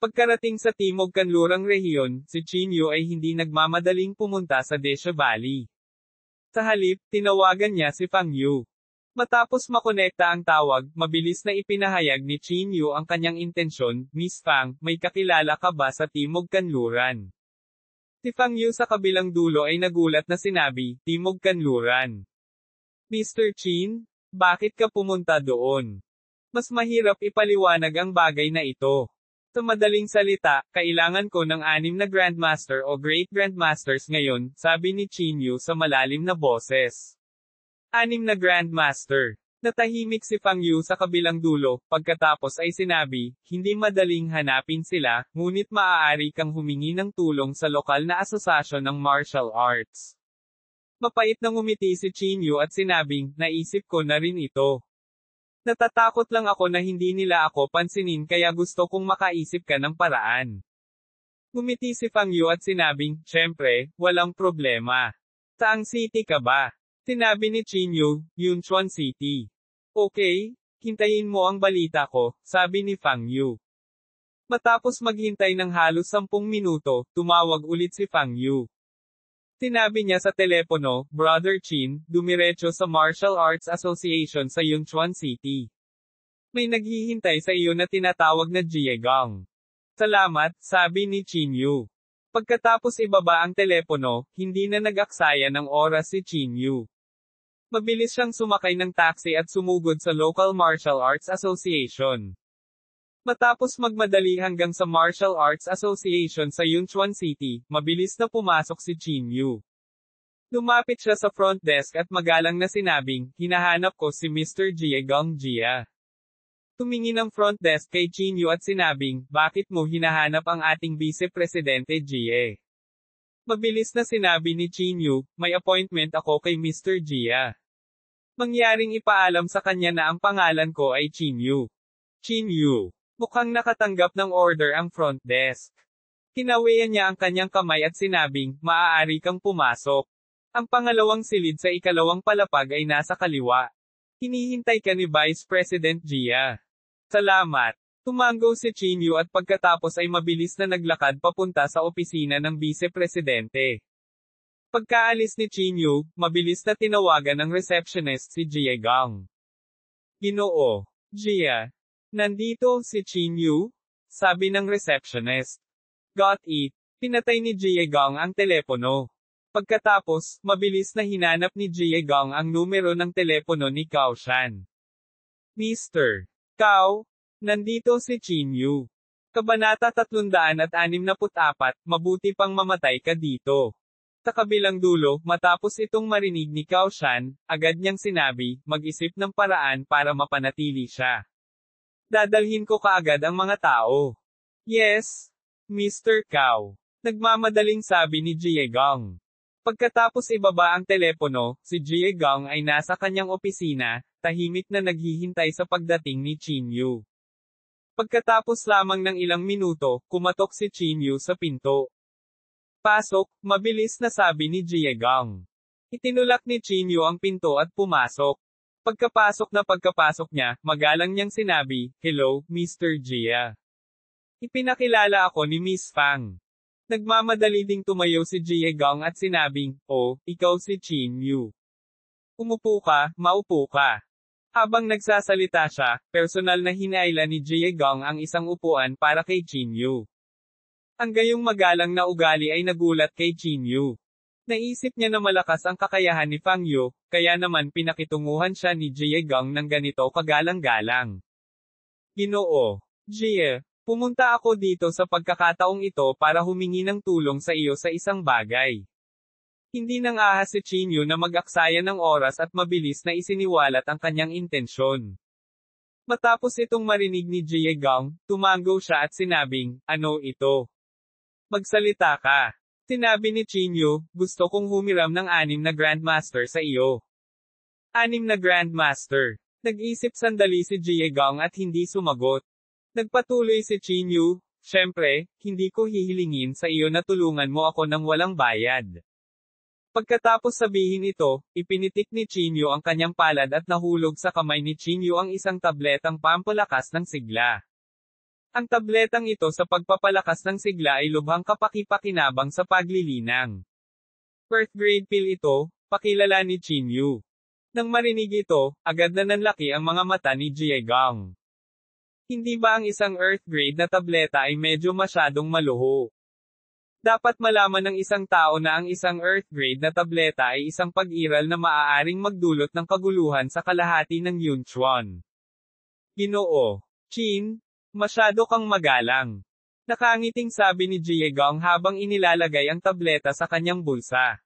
Pagkarating sa Timog Kanlurang rehiyon, si Chinyu ay hindi nagmamadaling pumunta sa Desha Valley. Sa halip, tinawagan niya si Fang Yu. Matapos makonekta ang tawag, mabilis na ipinahayag ni Chinyu ang kanyang intensyon, Miss Fang, may kakilala ka ba sa Timog Kanluran? Si Fang Yu sa kabilang dulo ay nagulat na sinabi, Timog Kanluran. Mr. Chin, bakit ka pumunta doon? Mas mahirap ipaliwanag ang bagay na ito. Sa madaling salita, kailangan ko ng 6 na Grandmaster o Great Grandmasters ngayon, sabi ni Chinyu sa malalim na boses. 6 na Grandmaster. Natahimik si Fang Yu sa kabilang dulo, pagkatapos ay sinabi, hindi madaling hanapin sila, ngunit maaari kang humingi ng tulong sa lokal na asosasyon ng martial arts. Mapait na ngumiti si Chinyu at sinabing, naisip ko na rin ito. Natatakot lang ako na hindi nila ako pansinin kaya gusto kong makaisip ka ng paraan. Ngumiti si Fang Yu at sinabing, syempre, walang problema. Saang city ka ba? Sinabi ni Chinyu, Yunchuan City. Okay, hintayin mo ang balita ko, sabi ni Fang Yu. Matapos maghintay ng halos 10 minuto, tumawag ulit si Fang Yu. Sinabi niya sa telepono, Brother Chin, dumiretso sa Martial Arts Association sa Yunchuan City. May naghihintay sa iyo na tinatawag na Jiegang. Salamat, sabi ni Chinyu. Pagkatapos ibaba ang telepono, hindi na nag-aksaya ng oras si Chinyu. Mabilis siyang sumakay ng taxi at sumugod sa Local Martial Arts Association. Matapos magmadali hanggang sa Martial Arts Association sa Yunchuan City, mabilis na pumasok si Chinyu. Lumapit siya sa front desk at magalang na sinabing, hinahanap ko si Mr. Jiegang Jia. Tumingin ang front desk kay Chinyu at sinabing, bakit mo hinahanap ang ating Vice Presidente Jie? Mabilis na sinabi ni Chinyu, may appointment ako kay Mr. Jia. Mangyaring ipaalam sa kanya na ang pangalan ko ay Chinyu. Chinyu. Mukhang nakatanggap ng order ang front desk. Kinawian niya ang kanyang kamay at sinabing, maaari kang pumasok. Ang pangalawang silid sa ikalawang palapag ay nasa kaliwa. Hinihintay ka ni Vice President Jia. Salamat. Tumango si Chinyu at pagkatapos ay mabilis na naglakad papunta sa opisina ng Vice Presidente. Pagkaalis ni Chinyu, mabilis na tinawagan ng receptionist si Jiegang. Ginoo. Jia. Nandito si Chinyu? Sabi ng receptionist. Got it. Pinatay ni Jiegang ang telepono. Pagkatapos, mabilis na hinanap ni Jiegang ang numero ng telepono ni Cao Shan. Mr. Cao, nandito si Chinyu. Kabanata 364, mabuti pang mamatay ka dito. Sa kabilang dulo, matapos itong marinig ni Cao Shan, agad niyang sinabi, mag-isip ng paraan para mapanatili siya. Dadalhin ko kaagad ang mga tao. Yes, Mr. Cao. Nagmamadaling sabi ni Jiegang. Pagkatapos ibaba ang telepono, si Jiegang ay nasa kanyang opisina, tahimik na naghihintay sa pagdating ni Chinyu. Pagkatapos lamang ng ilang minuto, kumatok si Chinyu sa pinto. Pasok, mabilis na sabi ni Jiegang. Itinulak ni Chinyu ang pinto at pumasok. Pagkapasok niya, magalang niyang sinabi, Hello, Mr. Jia. Ipinakilala ako ni Miss Fang. Nagmamadali ding tumayo si Jie Gong at sinabing, "Oh, ikaw si Qin Yu. Umupo ka, maupo ka." Habang nagsasalita siya, personal na hinaila ni Jie Gong ang isang upuan para kay Qin Yu. Ang gayong magalang na ugali ay nagulat kay Qin Yu. Naisip niya na malakas ang kakayahan ni Fang Yu, kaya naman pinakitunguhan siya ni Jie Gong ng ganito kagalang-galang. "Ginoo, Jie, pumunta ako dito sa pagkakataong ito para humingi ng tulong sa iyo sa isang bagay." Hindi nang ahas si Qin Yu na mag-aksaya ng oras at mabilis na isiniwalat ang kanyang intensyon. Matapos itong marinig ni Jie Gong, tumango siya at sinabing, "Ano ito? Magsalita ka." Sinabi ni Qin Yu, "Gusto kong humiram ng 6 na Grandmaster sa iyo." 6 na Grandmaster. Nag-isip sandali si Jie Gong at hindi sumagot. Nagpatuloy si Qin Yu, "Siyempre, hindi ko hihilingin sa iyo na tulungan mo ako ng walang bayad." Pagkatapos sabihin ito, ipinitik ni Qin Yu ang kanyang palad at nahulog sa kamay ni Qin Yu ang isang tabletang pampalakas ng sigla. Ang tabletang ito sa pagpapalakas ng sigla ay lubhang kapaki-pakinabang sa paglilinang. Earth grade pill ito, pakilala ni Qin Yu. Nang marinig ito, agad na nanlaki ang mga mata ni Jie Gong. Hindi ba ang isang Earth grade na tableta ay medyo masyadong maluho? Dapat malaman ng isang tao na ang isang Earth grade na tableta ay isang pag-iral na maaaring magdulot ng kaguluhan sa kalahati ng Yunchuan. "Ginoo, Qin, masyado kang magalang." Nakangiting sabi ni Jie Gong habang inilalagay ang tableta sa kanyang bulsa.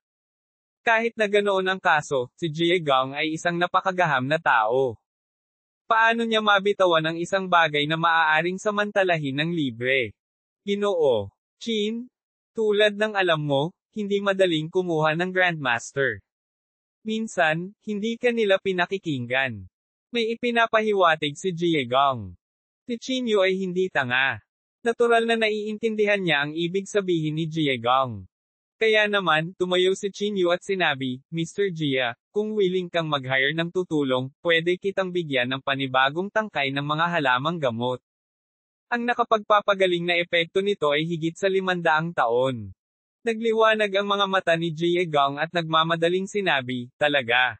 Kahit na ganoon ang kaso, si Jie Gong ay isang napakagaham na tao. Paano niya mabitawan ang isang bagay na maaaring samantalahin ng libre? "Ginoo, Qin, tulad ng alam mo, hindi madaling kumuha ng Grandmaster. Minsan, hindi ka nila pinakikinggan." May ipinapahiwatig si Jie Gong. Si Qin Yu ay hindi tanga. Natural na naiintindihan niya ang ibig sabihin ni Jie Gong. Kaya naman, tumayo si Qin Yu at sinabi, "Mr. Jia, kung willing kang mag-hire ng tutulong, pwede kitang bigyan ng panibagong tangkay ng mga halamang gamot." Ang nakapagpapagaling na epekto nito ay higit sa 500 taon. Nagliwanag ang mga mata ni Jie Gong at nagmamadaling sinabi, "Talaga."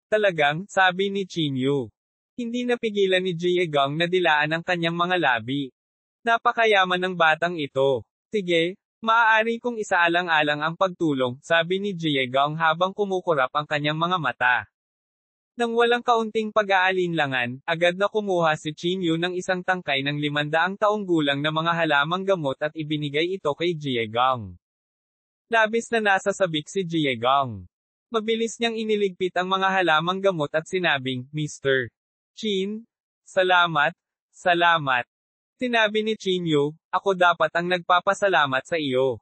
"Talagang," sabi ni Qin Yu. Hindi napigilan ni Jie Gong na dilaan ang kanyang mga labi. "Napakayaman ng batang ito. Sige, maaari kong isaalang-alang ang pagtulong," sabi ni Jie Gong habang kumukurap ang kanyang mga mata. Nang walang kaunting pag-aalinlangan, agad na kumuha si Qin Yu ng isang tangkay ng 500 taong gulang na mga halamang gamot at ibinigay ito kay Jie Gong. Labis na nasasabik si Jie Gong. Mabilis niyang iniligpit ang mga halamang gamot at sinabing, "Mr. Qin, salamat, salamat." Sinabi ni Qin Yu, "Ako dapat ang nagpapasalamat sa iyo.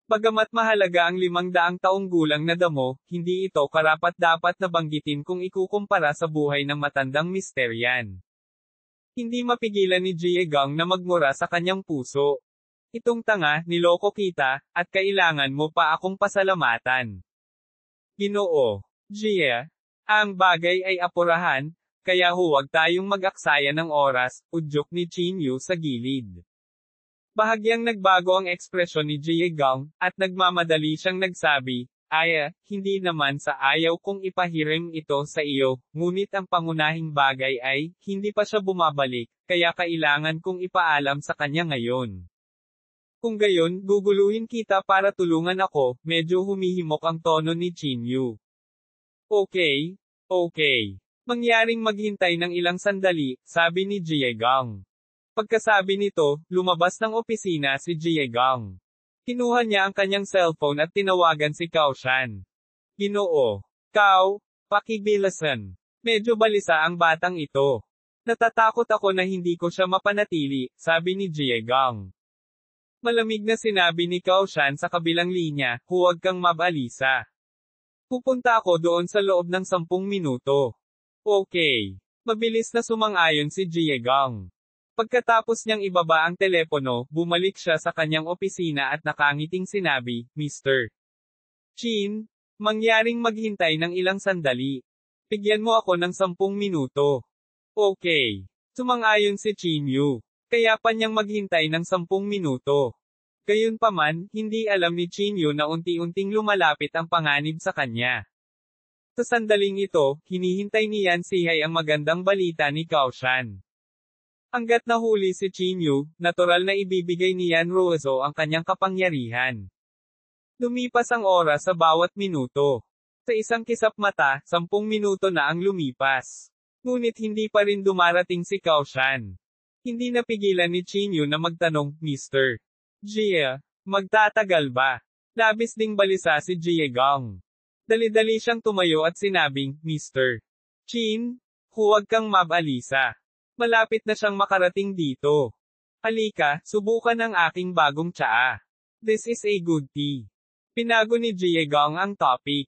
Bagamat mahalaga ang 500 taong gulang na damo, hindi ito karapat-dapat na banggitin kung ikukumpara sa buhay ng matandang misteryan." Hindi mapigilan ni Jie Gong na magmura sa kanyang puso. "Itong tanga, niloko kita, at kailangan mo pa akong pasalamatan." "Ginoo, Jie, ang bagay ay apurahan, kaya huwag tayong mag-aksaya ng oras," udyok ni Qin Yu sa gilid. Bahagyang nagbago ang ekspresyon ni Jie Gong, at nagmamadali siyang nagsabi, hindi naman sa ayaw kong ipahirim ito sa iyo, ngunit ang pangunahing bagay ay, hindi pa siya bumabalik, kaya kailangan kong ipaalam sa kanya ngayon. Kung gayon, guguluhin kita para tulungan ako." Medyo humihimok ang tono ni Qin Yu. Okay. Mangyaring maghintay ng ilang sandali," sabi ni Jie Gong. Pagkasabi nito, lumabas ng opisina si Jie Gong. Kinuha niya ang kanyang cellphone at tinawagan si Cao Shan. "Ginoo, Cao, pakibilisan. Medyo balisa ang batang ito. Natatakot ako na hindi ko siya mapanatili," sabi ni Jie Gong. Malamig na sinabi ni Cao Shan sa kabilang linya, "Huwag kang mabalisa. Pupunta ako doon sa loob ng 10 minuto." Okay. Mabilis na sumang-ayon si Jie Gong. Pagkatapos niyang ibaba ang telepono, bumalik siya sa kanyang opisina at nakangiting sinabi, "Mr. Qin, mangyaring maghintay ng ilang sandali. Bigyan mo ako ng 10 minuto." Okay. Sumang-ayon si Qin Yu. Kaya pa niyang maghintay ng 10 minuto. Gayunpaman, hindi alam ni Chinyu na unti-unting lumalapit ang panganib sa kanya. Sa sandaling ito, hinihintay ni Yan Sihay ang magandang balita ni Kaoshan. Hanggat nahuli si Chinyu, natural na ibibigay ni Yan Ruozo ang kanyang kapangyarihan. Lumipas ang oras sa bawat minuto. Sa isang kisap mata, 10 minuto na ang lumipas. Ngunit hindi pa rin dumarating si Kaoshan. Hindi napigilan ni Chinyu na magtanong, Mr. Jie, magtatagal ba? Labis ding balisa si Jie Gong. Dali-dali siyang tumayo at sinabing, Mr. Chin, huwag kang mabalisa. Malapit na siyang makarating dito. Halika, subukan ang aking bagong tsaa. This is a good tea. Pinago ni Jie Gong ang topic.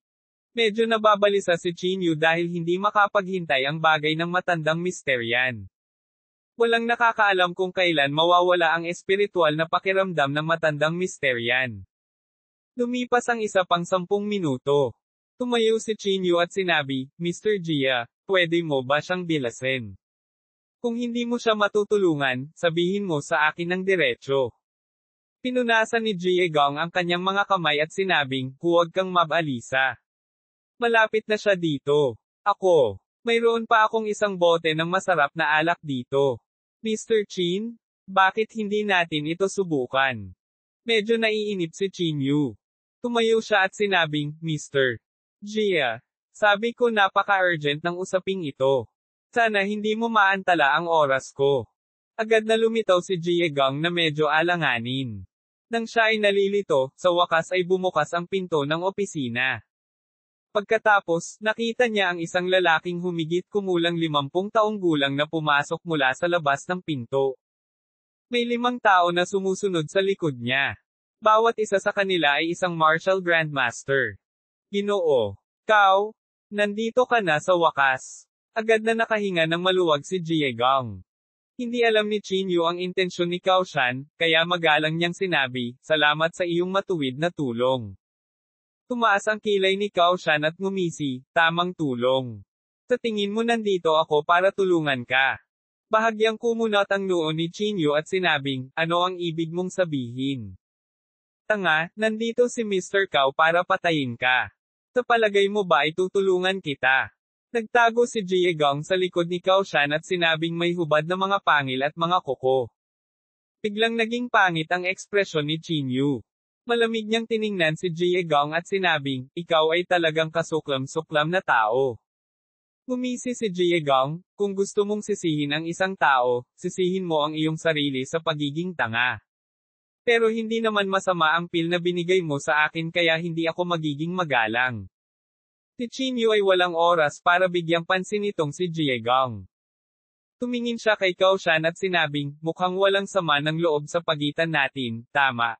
Medyo nababalisa si Chinyu dahil hindi makapaghintay ang bagay ng matandang misteryan. Walang nakakaalam kung kailan mawawala ang espiritual na pakiramdam ng matandang misteryan. Lumipas ang isa pang 10 minuto. Tumayo si Chinyu at sinabi, Mr. Jia, pwede mo ba siyang bilasin? Kung hindi mo siya matutulungan, sabihin mo sa akin ng diretso. Pinunasan ni Jie Gong ang kanyang mga kamay at sinabing, huwag kang mabalisa. Malapit na siya dito. Ako. Mayroon pa akong isang bote ng masarap na alak dito. Mr. Chin, bakit hindi natin ito subukan? Medyo naiinip si Chinyu. Tumayo siya at sinabing, Mr. Jia, sabi ko napaka-urgent ng usaping ito. Sana hindi mo maantala ang oras ko. Agad na lumitaw si Jie Gong na medyo alanganin. Nang siya ay nalilito, sa wakas ay bumukas ang pinto ng opisina. Pagkatapos, nakita niya ang isang lalaking humigit kumulang 50 taong gulang na pumasok mula sa labas ng pinto. May 5 tao na sumusunod sa likod niya. Bawat isa sa kanila ay isang martial grandmaster. Ginoo, Kao, nandito ka na sa wakas. Agad na nakahinga ng maluwag si Jie Gong. Hindi alam ni Chinyu ang intensyon ni Kaoshan, kaya magalang niyang sinabi, salamat sa iyong matuwid na tulong. Tumaas ang kilay ni Kaoshan at ngumisi, tamang tulong. Sa tingin mo nandito ako para tulungan ka. Bahagyang kumunot ang noo ni Chinyu at sinabing, ano ang ibig mong sabihin? Tanga, nandito si Mr. Kao para patayin ka. Sa palagay mo ba ay tutulungan kita? Nagtago si Jie Gong sa likod ni Kaoshan at sinabing may hubad na mga pangil at mga kuko. Biglang naging pangit ang ekspresyon ni Chinyu. Malamig niyang tiningnan si Jie Gong at sinabing, ikaw ay talagang kasuklam-suklam na tao. Ngumisi si Jie Gong, kung gusto mong sisihin ang isang tao, sisihin mo ang iyong sarili sa pagiging tanga. Pero hindi naman masama ang pil na binigay mo sa akin kaya hindi ako magiging magalang. Si Chinyu ay walang oras para bigyang pansin itong si Jie Gong. Tumingin siya kay Kaoshan at sinabing, mukhang walang sama ng loob sa pagitan natin, tama.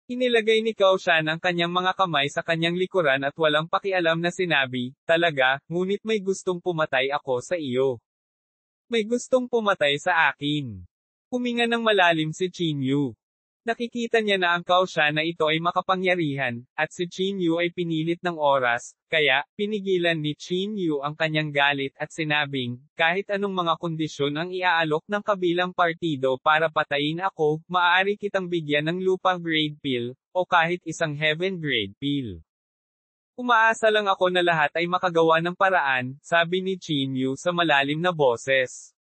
Inilagay ni Kaoshan ang kanyang mga kamay sa kanyang likuran at walang pakialam na sinabi, talaga, ngunit may gustong pumatay ako sa iyo. May gustong pumatay sa akin. Huminga ng malalim si Chinyu. Nakikita niya na ang Kaoshan na ito ay makapangyarihan, at si Chinyu ay pinilit ng oras, kaya, pinigilan ni Chinyu ang kanyang galit at sinabing, kahit anong mga kondisyon ang iaalok ng kabilang partido para patayin ako, maaari kitang bigyan ng lupa grade pill, o kahit isang heaven grade pill. Umaasa lang ako na lahat ay makagawa ng paraan, sabi ni Chinyu sa malalim na boses.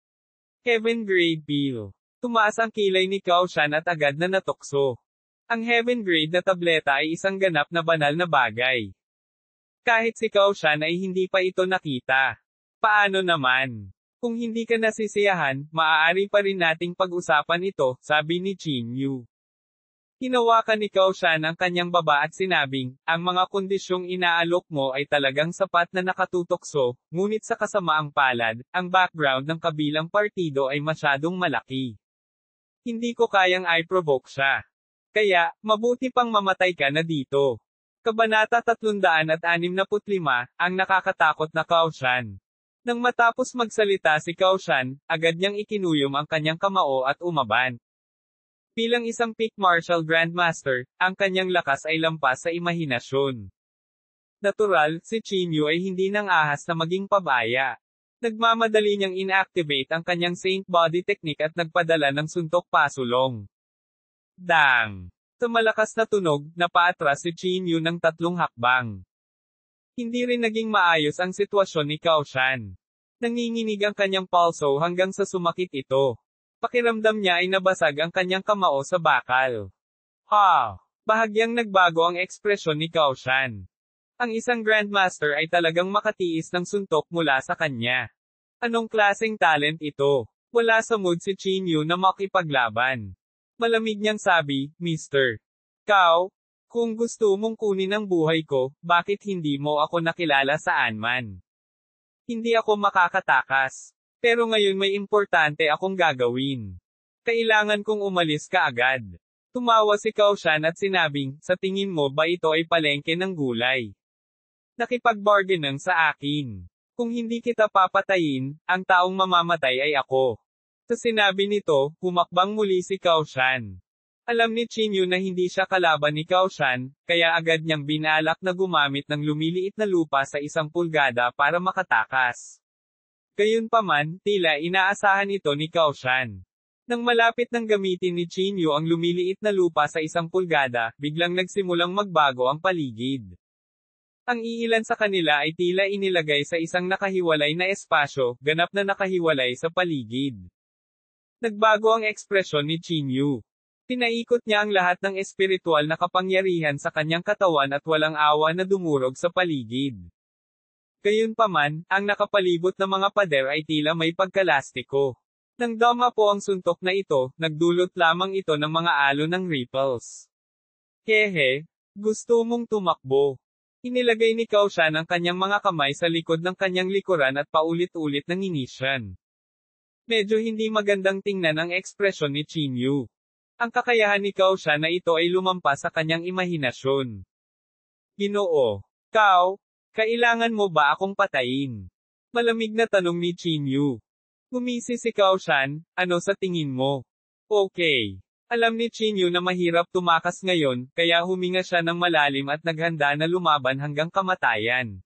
Heaven grade pill. Tumaas ang kilay ni Kaoshan at agad na natukso. Ang heaven grade na tableta ay isang ganap na banal na bagay. Kahit si Kaoshan ay hindi pa ito nakita. Paano naman? Kung hindi ka nasisiyahan, maaari pa rin nating pag-usapan ito, sabi ni Chinyu. Hinawakan ni Kaoshan ang kanyang baba at sinabing, ang mga kondisyong inaalok mo ay talagang sapat na nakatutokso, ngunit sa kasamaang palad, ang background ng kabilang partido ay masyadong malaki. Hindi ko kayang i-provoke siya. Kaya, mabuti pang mamatay ka na dito. Kabanata 365, ang nakakatakot na Kaoshan. Nang matapos magsalita si Kaoshan, agad niyang ikinuyom ang kanyang kamao at umaban. Bilang isang peak martial grandmaster, ang kanyang lakas ay lampas sa imahinasyon. Natural, si Chinyu ay hindi nang ahas na maging pabaya. Nagmamadali niyang inactivate ang kanyang Saint Body technique at nagpadala ng suntok pasulong. Dang! Sa malakas na tunog, napaatras si Chin Yu ng 3 hakbang. Hindi rin naging maayos ang sitwasyon ni Cao Shan. Nanginginig ang kanyang pulso hanggang sa sumakit ito. Pakiramdam niya ay nabasag ang kanyang kamao sa bakal. Bahagyang nagbago ang ekspresyon ni Cao Shan. Ang isang Grandmaster ay talagang makatiis ng suntok mula sa kanya. Anong klaseng talent ito? Wala sa mood si Chin Yu na makipaglaban. Malamig niyang sabi, Mr. Cao, kung gusto mong kunin ang buhay ko, bakit hindi mo ako nakilala saan man? Hindi ako makakatakas. Pero ngayon may importante akong gagawin. Kailangan kong umalis ka agad. Tumawa si Cao Shan at sinabing, sa tingin mo ba ito ay palengke ng gulay? Nakipag-bargain sa akin. Kung hindi kita papatayin, ang taong mamamatay ay ako. Sa sinabi nito, humakbang muli si Cao Shan. Alam ni Chin Yu na hindi siya kalaban ni Cao Shan, kaya agad niyang binalak na gumamit ng lumiliit na lupa sa 1 pulgada para makatakas. Gayunpaman, tila inaasahan ito ni Cao Shan. Nang malapit nang gamitin ni Chin Yu ang lumiliit na lupa sa 1 pulgada, biglang nagsimulang magbago ang paligid. Ang iilan sa kanila ay tila inilagay sa isang nakahiwalay na espasyo, ganap na nakahiwalay sa paligid. Nagbago ang ekspresyon ni Chin Yu. Pinaikot niya ang lahat ng espiritual na kapangyarihan sa kanyang katawan at walang awa na dumurog sa paligid. Gayunpaman, ang nakapalibot na mga pader ay tila may pagkalastiko. Nang dama po ang suntok na ito, nagdulot lamang ito ng mga alon ng ripples. Hehe, gusto mong tumakbo. Inilagay ni Cao Shan ang kanyang mga kamay sa likod ng kanyang likuran at paulit-ulit nang inisyan. Medyo hindi magandang tingnan ang ekspresyon ni Chin Yu. Ang kakayahan ni Cao Shan na ito ay lumampas sa kanyang imahinasyon. Ginoo. Cao, kailangan mo ba akong patayin? Malamig na tanong ni Chin Yu. Gumisi si Cao Shan, ano sa tingin mo? Okay. Alam ni Chin Yu na mahirap tumakas ngayon, kaya huminga siya ng malalim at naghanda na lumaban hanggang kamatayan.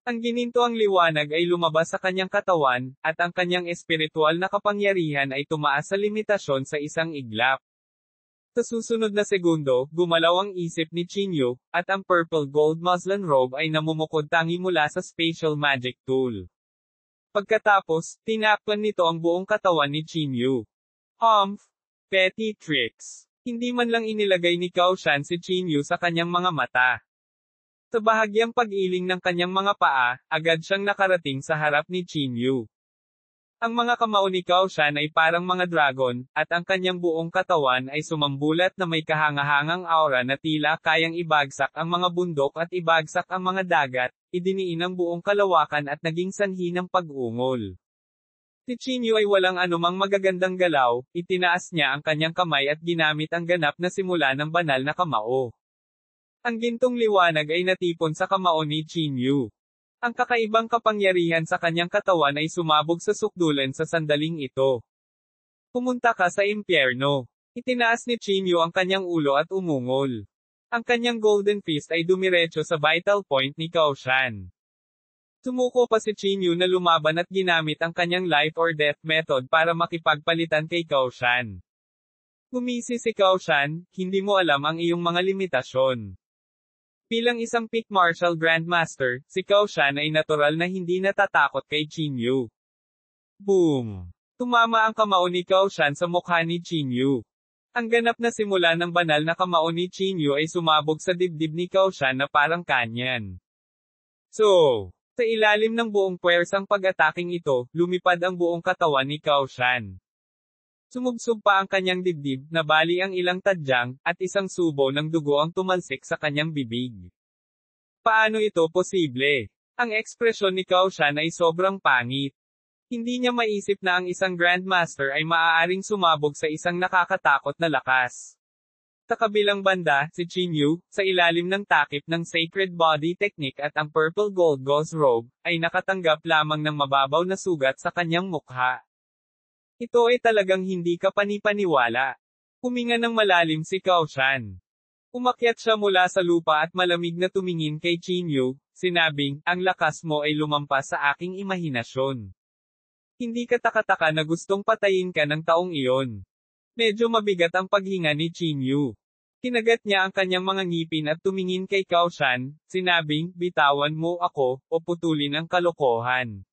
Ang ginintoang liwanag ay lumabas sa kanyang katawan, at ang kanyang espiritual na kapangyarihan ay tumaas sa limitasyon sa isang iglap. Sa susunod na segundo, gumalaw ang isip ni Chin Yu, at ang purple gold muslin robe ay namumukod tangi mula sa spatial magic tool. Pagkatapos, tinakpan nito ang buong katawan ni Chin Yu. Petty tricks. Hindi man lang inilagay ni Cao Shan si Chin Yu sa kanyang mga mata. Sa bahagyang pag-iling ng kanyang mga paa, agad siyang nakarating sa harap ni Chin Yu. Ang mga kamao ni Cao Shan ay parang mga dragon, at ang kanyang buong katawan ay sumambulat na may kahangahangang aura na tila kayang ibagsak ang mga bundok at ibagsak ang mga dagat, idiniin ang buong kalawakan at naging sanhi ng pag-ungol. Si Chin Yu ay walang anumang magagandang galaw, itinaas niya ang kanyang kamay at ginamit ang ganap na simula ng banal na kamao. Ang gintong liwanag ay natipon sa kamao ni Chin Yu. Ang kakaibang kapangyarihan sa kanyang katawan ay sumabog sa sukdulan sa sandaling ito. Pumunta ka sa impyerno. Itinaas ni Chin Yu ang kanyang ulo at umungol. Ang kanyang golden fist ay dumiretso sa vital point ni Cao Shan. Sumuko pa si Chin Yu na lumaban at ginamit ang kanyang life or death method para makipagpalitan kay Cao Shan. Gumisi si Cao Shan, hindi mo alam ang iyong mga limitasyon. Bilang isang peak martial grandmaster, si Cao Shan ay natural na hindi natatakot kay Chin Yu. Boom! Tumama ang kamao ni Cao Shan sa mukha ni Chin Yu. Ang ganap na simula ng banal na kamao ni Chin Yu ay sumabog sa dibdib ni Cao Shan na parang kanyan. Sa ilalim ng buong puwersang pag-ataking ito, lumipad ang buong katawan ni Cao Shan. Sumubsob pa ang kanyang dibdib, nabali ang ilang tadyang, at isang subo ng dugo ang tumalsik sa kanyang bibig. Paano ito posible? Ang ekspresyon ni Cao Shan ay sobrang pangit. Hindi niya maisip na ang isang Grandmaster ay maaaring sumabog sa isang nakakatakot na lakas. Sa kabilang banda, si Chin Yu, sa ilalim ng takip ng Sacred Body Technique at ang Purple Gold Gauze Robe, ay nakatanggap lamang ng mababaw na sugat sa kanyang mukha. Ito ay talagang hindi kapanipaniwala. Huminga ng malalim si Cao Shan. Umakyat siya mula sa lupa at malamig na tumingin kay Chin Yu, sinabing, ang lakas mo ay lumampas sa aking imahinasyon. Hindi ka taka-taka na gustong patayin ka ng taong iyon. Medyo mabigat ang paghinga ni Chinyu. Kinagat niya ang kanyang mga ngipin at tumingin kay Cao Shan, sinabing, bitawan mo ako, o putulin ang kalokohan.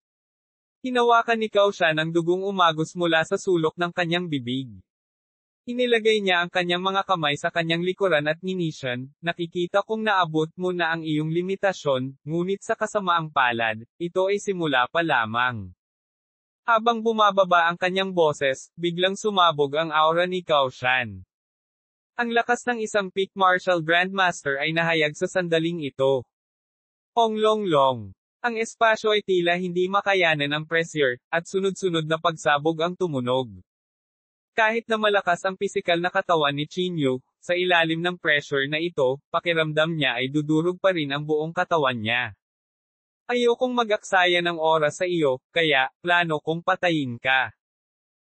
Hinawakan ni Cao Shan ang dugong umagos mula sa sulok ng kanyang bibig. Inilagay niya ang kanyang mga kamay sa kanyang likuran at nginisyan, nakikita kong naabot mo na ang iyong limitasyon, ngunit sa kasamaang palad, ito ay simula pa lamang. Habang bumababa ang kanyang boses, biglang sumabog ang aura ni Cao Shan. Ang lakas ng isang peak martial grandmaster ay nahayag sa sandaling ito. Long. Ang espasyo ay tila hindi makayanan ng pressure, at sunod-sunod na pagsabog ang tumunog. Kahit na malakas ang pisikal na katawan ni Chinyu, sa ilalim ng pressure na ito, pakiramdam niya ay dudurog pa rin ang buong katawan niya. Ayokong mag-aksaya ng oras sa iyo, kaya, plano kong patayin ka.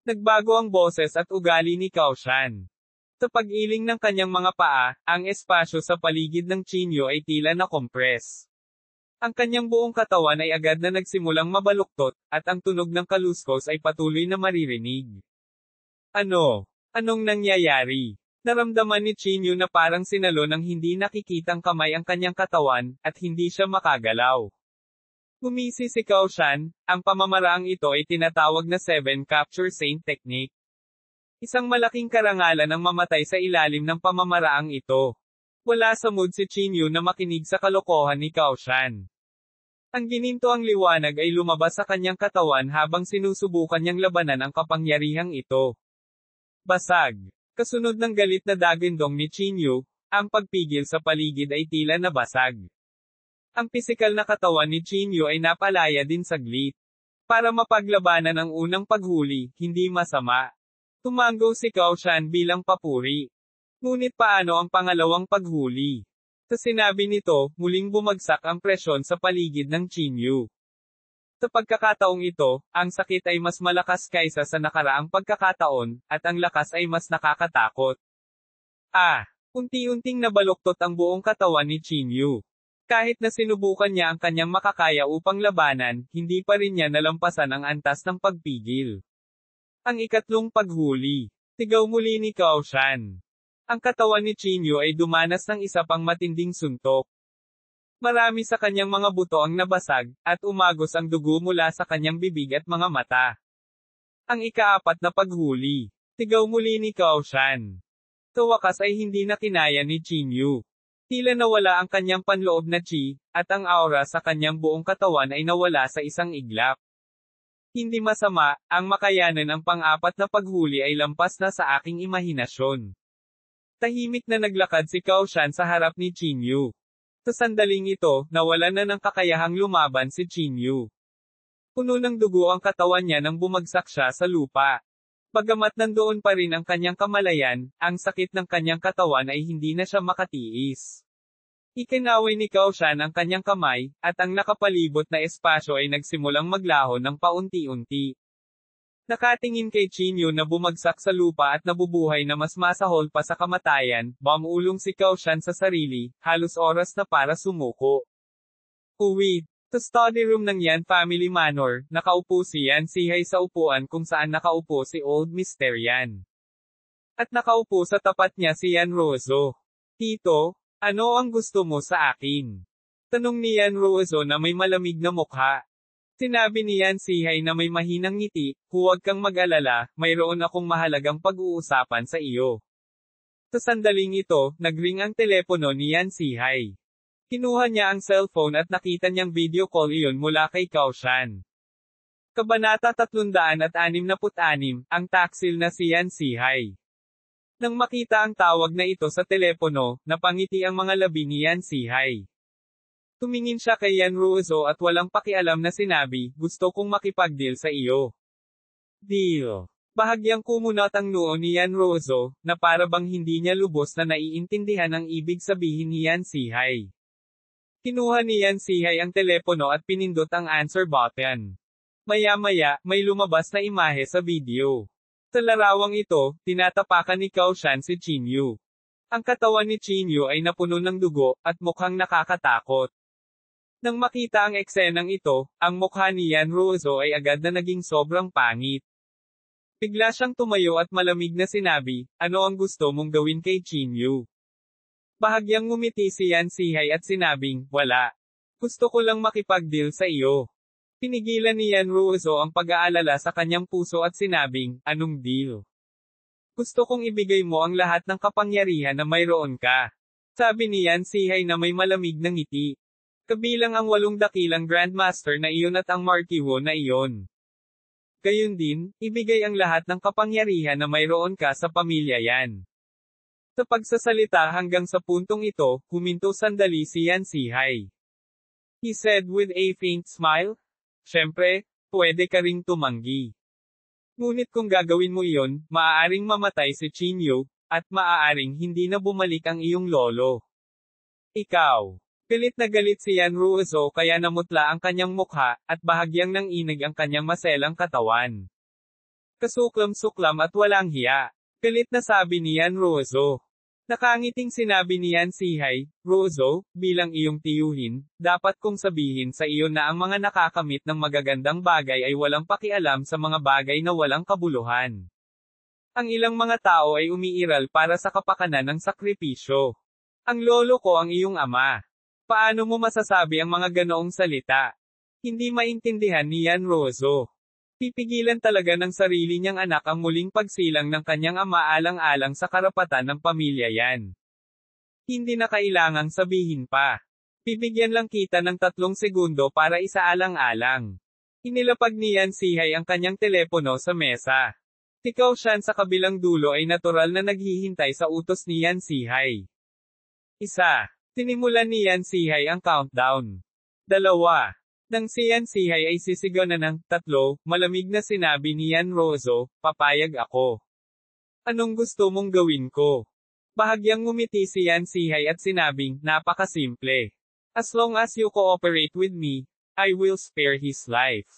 Nagbago ang boses at ugali ni Cao Shan. Sa pag-iling ng kanyang mga paa, ang espasyo sa paligid ng Chinyu ay tila na-compress. Ang kanyang buong katawan ay agad na nagsimulang mabaluktot, at ang tunog ng kaluskos ay patuloy na maririnig. Anong nangyayari? Naramdaman ni Chinyu na parang sinalo ng hindi nakikitang kamay ang kanyang katawan, at hindi siya makagalaw. Gumisi si Cao Shan, ang pamamaraang ito ay tinatawag na 7 Capture Saint Technique. Isang malaking karangalan ang mamatay sa ilalim ng pamamaraang ito. Wala sa mood si Chinyu na makinig sa kalokohan ni Cao Shan. Ang gininto ang liwanag ay lumabas sa kanyang katawan habang sinusubukan niyang labanan ang kapangyarihang ito. Basag. Kasunod ng galit na dagindong ni Chinyu, ang pagpigil sa paligid ay tila nabasag. Ang pisikal na katawan ni Chinyu ay napalaya din saglit. Para mapaglabanan ang unang paghuli, hindi masama. Tumango si Cao Shan bilang papuri. Ngunit paano ang pangalawang paghuli? Sa sinabi nito, muling bumagsak ang presyon sa paligid ng Chinyu. Sa pagkakataong ito, ang sakit ay mas malakas kaysa sa nakaraang pagkakataon, at ang lakas ay mas nakakatakot. Unti-unting nabaluktot ang buong katawan ni Chinyu. Kahit na sinubukan niya ang kanyang makakaya upang labanan, hindi pa rin niya nalampasan ang antas ng pagpigil. Ang ikatlong paghuli. Sigaw muli ni Cao Shan. Ang katawan ni Chinyu ay dumanas ng isa pang matinding suntok. Marami sa kanyang mga buto ang nabasag, at umagos ang dugo mula sa kanyang bibig at mga mata. Ang ikaapat na paghuli. Sigaw muli ni Cao Shan. Sa wakas ay hindi na kinaya ni Chinyu. Tila nawala ang kanyang panloob na chi, at ang aura sa kanyang buong katawan ay nawala sa isang iglap. Hindi masama, ang makayanan ang pang-apat na paghuli ay lampas na sa aking imahinasyon. Tahimik na naglakad si Cao Shan sa harap ni Chinyu. Sa sandaling ito, nawalan na ng kakayahang lumaban si Chinyu. Puno ng dugo ang katawan niya nang bumagsak siya sa lupa. Bagamat nandoon pa rin ang kanyang kamalayan, ang sakit ng kanyang katawan ay hindi na siya makatiis. Ikinaway ni Cao Shan ang kanyang kamay, at ang nakapalibot na espasyo ay nagsimulang maglaho ng paunti-unti. Nakatingin kay Chinyu na bumagsak sa lupa at nabubuhay na mas masahol pa sa kamatayan, bumulong si Cao Shan sa sarili, halos oras na para sumuko. Uwi. Sa study room ng Yan Family Manor, nakaupo si Yan Sihay sa upuan kung saan nakaupo si Old Mr. Yan. At nakaupo sa tapat niya si Yan Rozo. Tito, ano ang gusto mo sa akin? Tanong ni Yan Rozo na may malamig na mukha. Sinabi ni Yan Sihay na may mahinang ngiti, huwag kang mag-alala, mayroon akong mahalagang pag-uusapan sa iyo. Sa sandaling ito, nagring ang telepono ni Yan Sihay. Kinuha niya ang cellphone at nakita niyang video call iyon mula kay Cao Shan. Kabanata 366, ang taksil na si Yan Sihay. Nang makita ang tawag na ito sa telepono, napangiti ang mga labi ni Yan Sihay. Tumingin siya kay Yan Rozo at walang pakialam na sinabi, gusto kong makipag-deal sa iyo. Deal. Bahagyang kumunat ang noo ni Yan Rozo, na para bang hindi niya lubos na naiintindihan ang ibig sabihin ni Yan Sihay. Kinuha ni Yan Sihay ang telepono at pinindot ang answer button. Maya-maya, may lumabas na imahe sa video. Sa larawang ito, tinatapakan ni Cao Shan si Chinyu. Ang katawan ni Chinyu ay napuno ng dugo, at mukhang nakakatakot. Nang makita ang eksenang ito, ang mukha ni Yan Ruozo ay agad na naging sobrang pangit. Bigla siyang tumayo at malamig na sinabi, ano ang gusto mong gawin kay Chinyu? Bahagyang ngumiti si Yan Sihay at sinabing, wala. Gusto ko lang makipag-deal sa iyo. Pinigilan ni Yan Ruozo ang pag-aalala sa kanyang puso at sinabing, anong deal? Gusto kong ibigay mo ang lahat ng kapangyarihan na mayroon ka. Sabi ni Yan Sihay na may malamig na ngiti. Kabilang ang 8 dakilang Grandmaster na iyon at ang Markiwo na iyon. Gayun din, ibigay ang lahat ng kapangyarihan na mayroon ka sa pamilya Yan. Sa pagsasalita hanggang sa puntong ito, huminto sandali si Yan Sihay. He said with a faint smile, syempre, pwede ka ring tumanggi. Ngunit kung gagawin mo iyon, maaaring mamatay si Chinyu, at maaaring hindi na bumalik ang iyong lolo. Ikaw. Galit na galit si Yan Ruozo kaya namutla ang kanyang mukha, at bahagyang nanginig ang kanyang maselang katawan. Kasuklam-suklam at walang hiya. Galit na sabi ni Yan Ruozo. Nakangiting sinabi ni Yan Sihay, Ruozo, bilang iyong tiyuhin, dapat kong sabihin sa iyo na ang mga nakakamit ng magagandang bagay ay walang pakialam sa mga bagay na walang kabuluhan. Ang ilang mga tao ay umiiral para sa kapakanan ng sakripisyo. Ang lolo ko ang iyong ama. Paano mo masasabi ang mga ganoong salita? Hindi maintindihan ni Yan Ruozo. Pipigilan talaga ng sarili niyang anak ang muling pagsilang ng kanyang ama alang-alang sa karapatan ng pamilya Yan. Hindi na kailangang sabihin pa. Bibigyan lang kita ng 3 segundo para isaalang-alang. Inilapag ni Yan Sihay ang kanyang telepono sa mesa. Si Cao Shan sa kabilang dulo ay natural na naghihintay sa utos ni Yan Sihay. 1. Sinimulan ni Yan Sihay ang countdown. 2. Nang si Yan Sihay ay sisigaw na ng 3, malamig na sinabi ni Yan Ruozo, papayag ako. Anong gusto mong gawin ko? Bahagyang ngumiti si Yan Sihay at sinabing, napakasimple. As long as you cooperate with me, I will spare his life.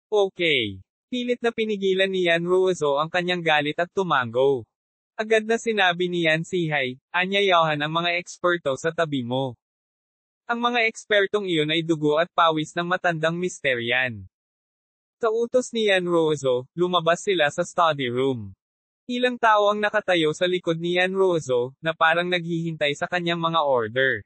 Okay. Pilit na pinigilan ni Yan Ruozo ang kanyang galit at tumango. Agad na sinabi ni Yan Sihay, anyayahan ang mga eksperto sa tabi mo. Ang mga ekspertong iyon ay dugo at pawis ng matandang Mr. Yan. Sa utos ni Yan Ruozo, lumabas sila sa study room. Ilang tao ang nakatayo sa likod ni Yan Ruozo, na parang naghihintay sa kanyang mga order.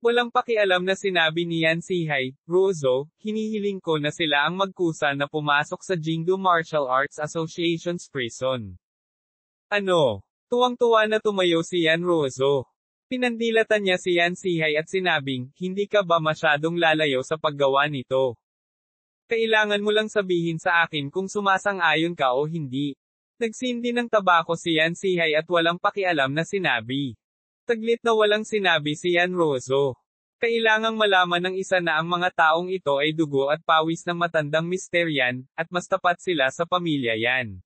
Walang pakialam na sinabi ni Yan Sihay, Ruozo, hinihiling ko na sila ang magkusa na pumasok sa Jingdo Martial Arts Association's prison. Ano? Tuwang-tuwa na tumayo si Yan Ruozo. Pinandilatan niya si Yan Sihay at sinabing, hindi ka ba masyadong lalayo sa paggawa nito? Kailangan mo lang sabihin sa akin kung sumasang-ayon ka o hindi. Nagsindi ng tabako si Yan Sihay at walang pakialam na sinabi. Taglit na walang sinabi si Yan Ruozo. Kailangang malaman ng isa na ang mga taong ito ay dugo at pawis ng matandang Mr. Yan, at mas tapat sila sa pamilya Yan.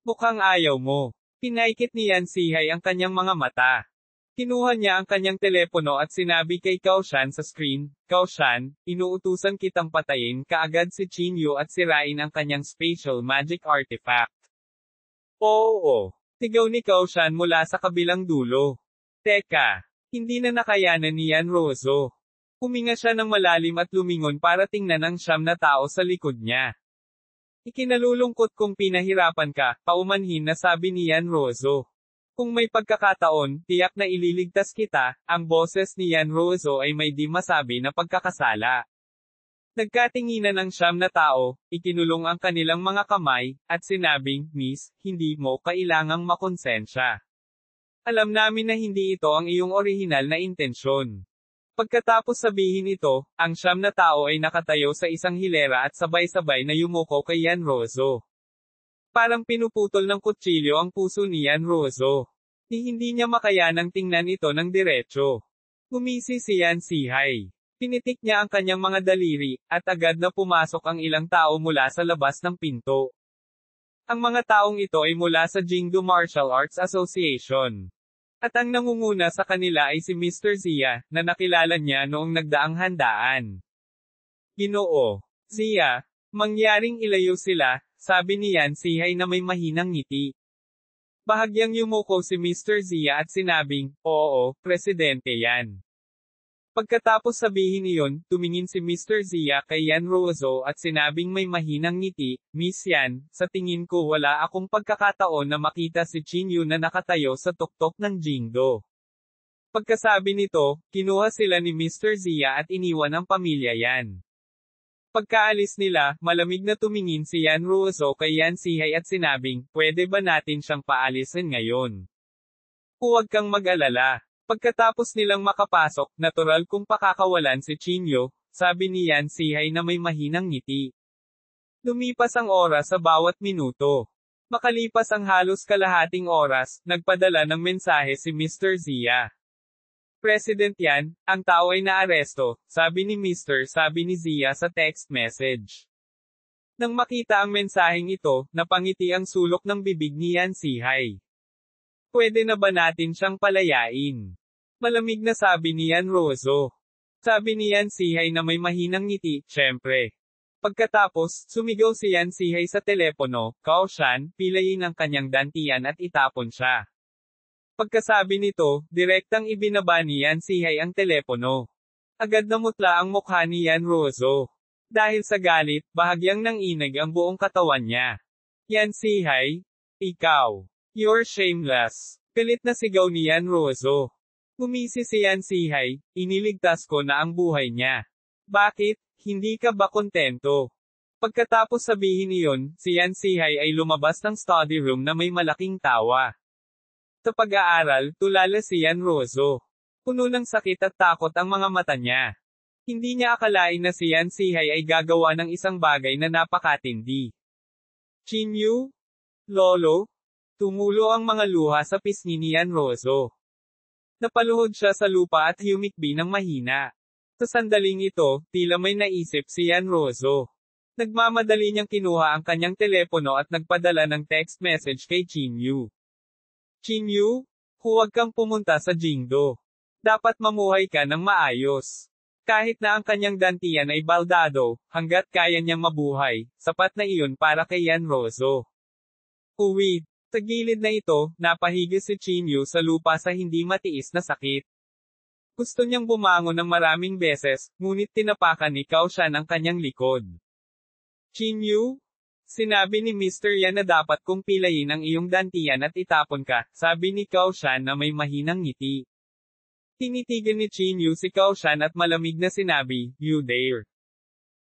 Mukhang ayaw mo. Pinaikit ni Yan Sihay ang kanyang mga mata. Kinuha niya ang kanyang telepono at sinabi kay Cao Shan sa screen, Cao Shan, inuutusan kitang patayin kaagad si Chinyu at sirain ang kanyang spatial magic artifact. Oo. Sigaw ni Cao Shan mula sa kabilang dulo. Teka. Hindi na nakayanan ni Yan Ruozo. Huminga siya ng malalim at lumingon para tingnan ang 9 na tao sa likod niya. Ikinalulungkot kung pinahirapan ka, paumanhin na sabi ni Yan Ruozo. Kung may pagkakataon, tiyak na ililigtas kita, ang boses ni Yan Ruozo ay may di masabi na pagkakasala. Nagkatinginan ang 9 na tao, ikinulong ang kanilang mga kamay, at sinabing, Miss, hindi mo kailangang makonsensya. Alam namin na hindi ito ang iyong orihinal na intensyon. Pagkatapos sabihin ito, ang 9 na tao ay nakatayo sa isang hilera at sabay-sabay na yumuko kay Yan Ruozo. Parang pinuputol ng kutsilyo ang puso ni Yan Ruozo. Hindi niya makayanang tingnan ito ng diretso. Gumisi si Yan Sihay. Pinitik niya ang kanyang mga daliri, at agad na pumasok ang ilang tao mula sa labas ng pinto. Ang mga taong ito ay mula sa Jingdo Martial Arts Association. At ang nangunguna sa kanila ay si Mr. Zia, na nakilala niya noong nagdaang handaan. Ginoo. Zia, mangyaring ilayo sila, sabi ni Yan Sihay na may mahinang ngiti. Bahagyang yumuko si Mr. Zia at sinabing, oo, presidente yan. Pagkatapos sabihin iyon, tumingin si Mr. Zia kay Yan Ruozo at sinabing may mahinang ngiti, Miss Yan, sa tingin ko wala akong pagkakataon na makita si Chinyu na nakatayo sa tuktok ng Jingdo. Pagkasabi nito, kinuha sila ni Mr. Zia at iniwan ang pamilya Yan. Pagkaalis nila, malamig na tumingin si Yan Ruozo kay Yan Sihay at sinabing, pwede ba natin siyang paalisin ngayon? Huwag kang mag-alala. Pagkatapos nilang makapasok, natural kung pakakawalan si Chinyu, sabi ni Yan Sihay na may mahinang ngiti. Lumipas ang oras sa bawat minuto. Makalipas ang halos kalahating oras, nagpadala ng mensahe si Mr. Zia. President Yan, ang tao ay naaresto, sabi ni sabi ni Zia sa text message. Nang makita ang mensaheng ito, napangiti ang sulok ng bibig ni Yan Sihay. Pwede na ba natin siyang palayain? Malamig na sabi ni Yan Ruozo. Sabi ni Yan Sihay na may mahinang ngiti, syempre. Pagkatapos, sumigaw si Yan Sihay sa telepono, Kaoshan, pilayin ang kanyang dantian at itapon siya. Pagkasabi nito, direktang ibinaba ni Yan Sihay ang telepono. Agad namutla ang mukha ni Yan Ruozo. Dahil sa galit, bahagyang nanginig ang buong katawan niya. Yan Sihay, ikaw. You're shameless. Galit na sigaw ni Yan Ruozo. Gumisi si Yan Sihay, iniligtas ko na ang buhay niya. Bakit, hindi ka ba kontento? Pagkatapos sabihin iyon, si Yan Sihay ay lumabas ng study room na may malaking tawa. Sa pag-aaral, tulala si Yan Ruozo. Puno ng sakit at takot ang mga mata niya. Hindi niya akalain na si Yan Sihay ay gagawa ng isang bagay na napakatindi. Chinyu? Lolo? Tumulo ang mga luha sa pisngi ni Yan Ruozo. Napaluhod siya sa lupa at humikbi ng mahina. Sa sandaling ito, tila may naisip si Yan Ruozo. Nagmamadali niyang kinuha ang kanyang telepono at nagpadala ng text message kay Chinyu. Chinyu, huwag kang pumunta sa Jingdo. Dapat mamuhay ka ng maayos. Kahit na ang kanyang dantian ay baldado, hanggat kaya niyang mabuhay, sapat na iyon para kay Yan Ruozo. Uwid. Sa gilid na ito, napahigis si Chinyu sa lupa sa hindi matiis na sakit. Gusto niyang bumangon ng maraming beses, ngunit tinapakan ni Kaoshan ang kanyang likod. Chinyu? Sinabi ni Mr. Yan na dapat kong pilayin ang iyong dantian at itapon ka, sabi ni Kaoshan na may mahinang ngiti. Tinitigan ni Chinyu si Kaoshan at malamig na sinabi, You dare.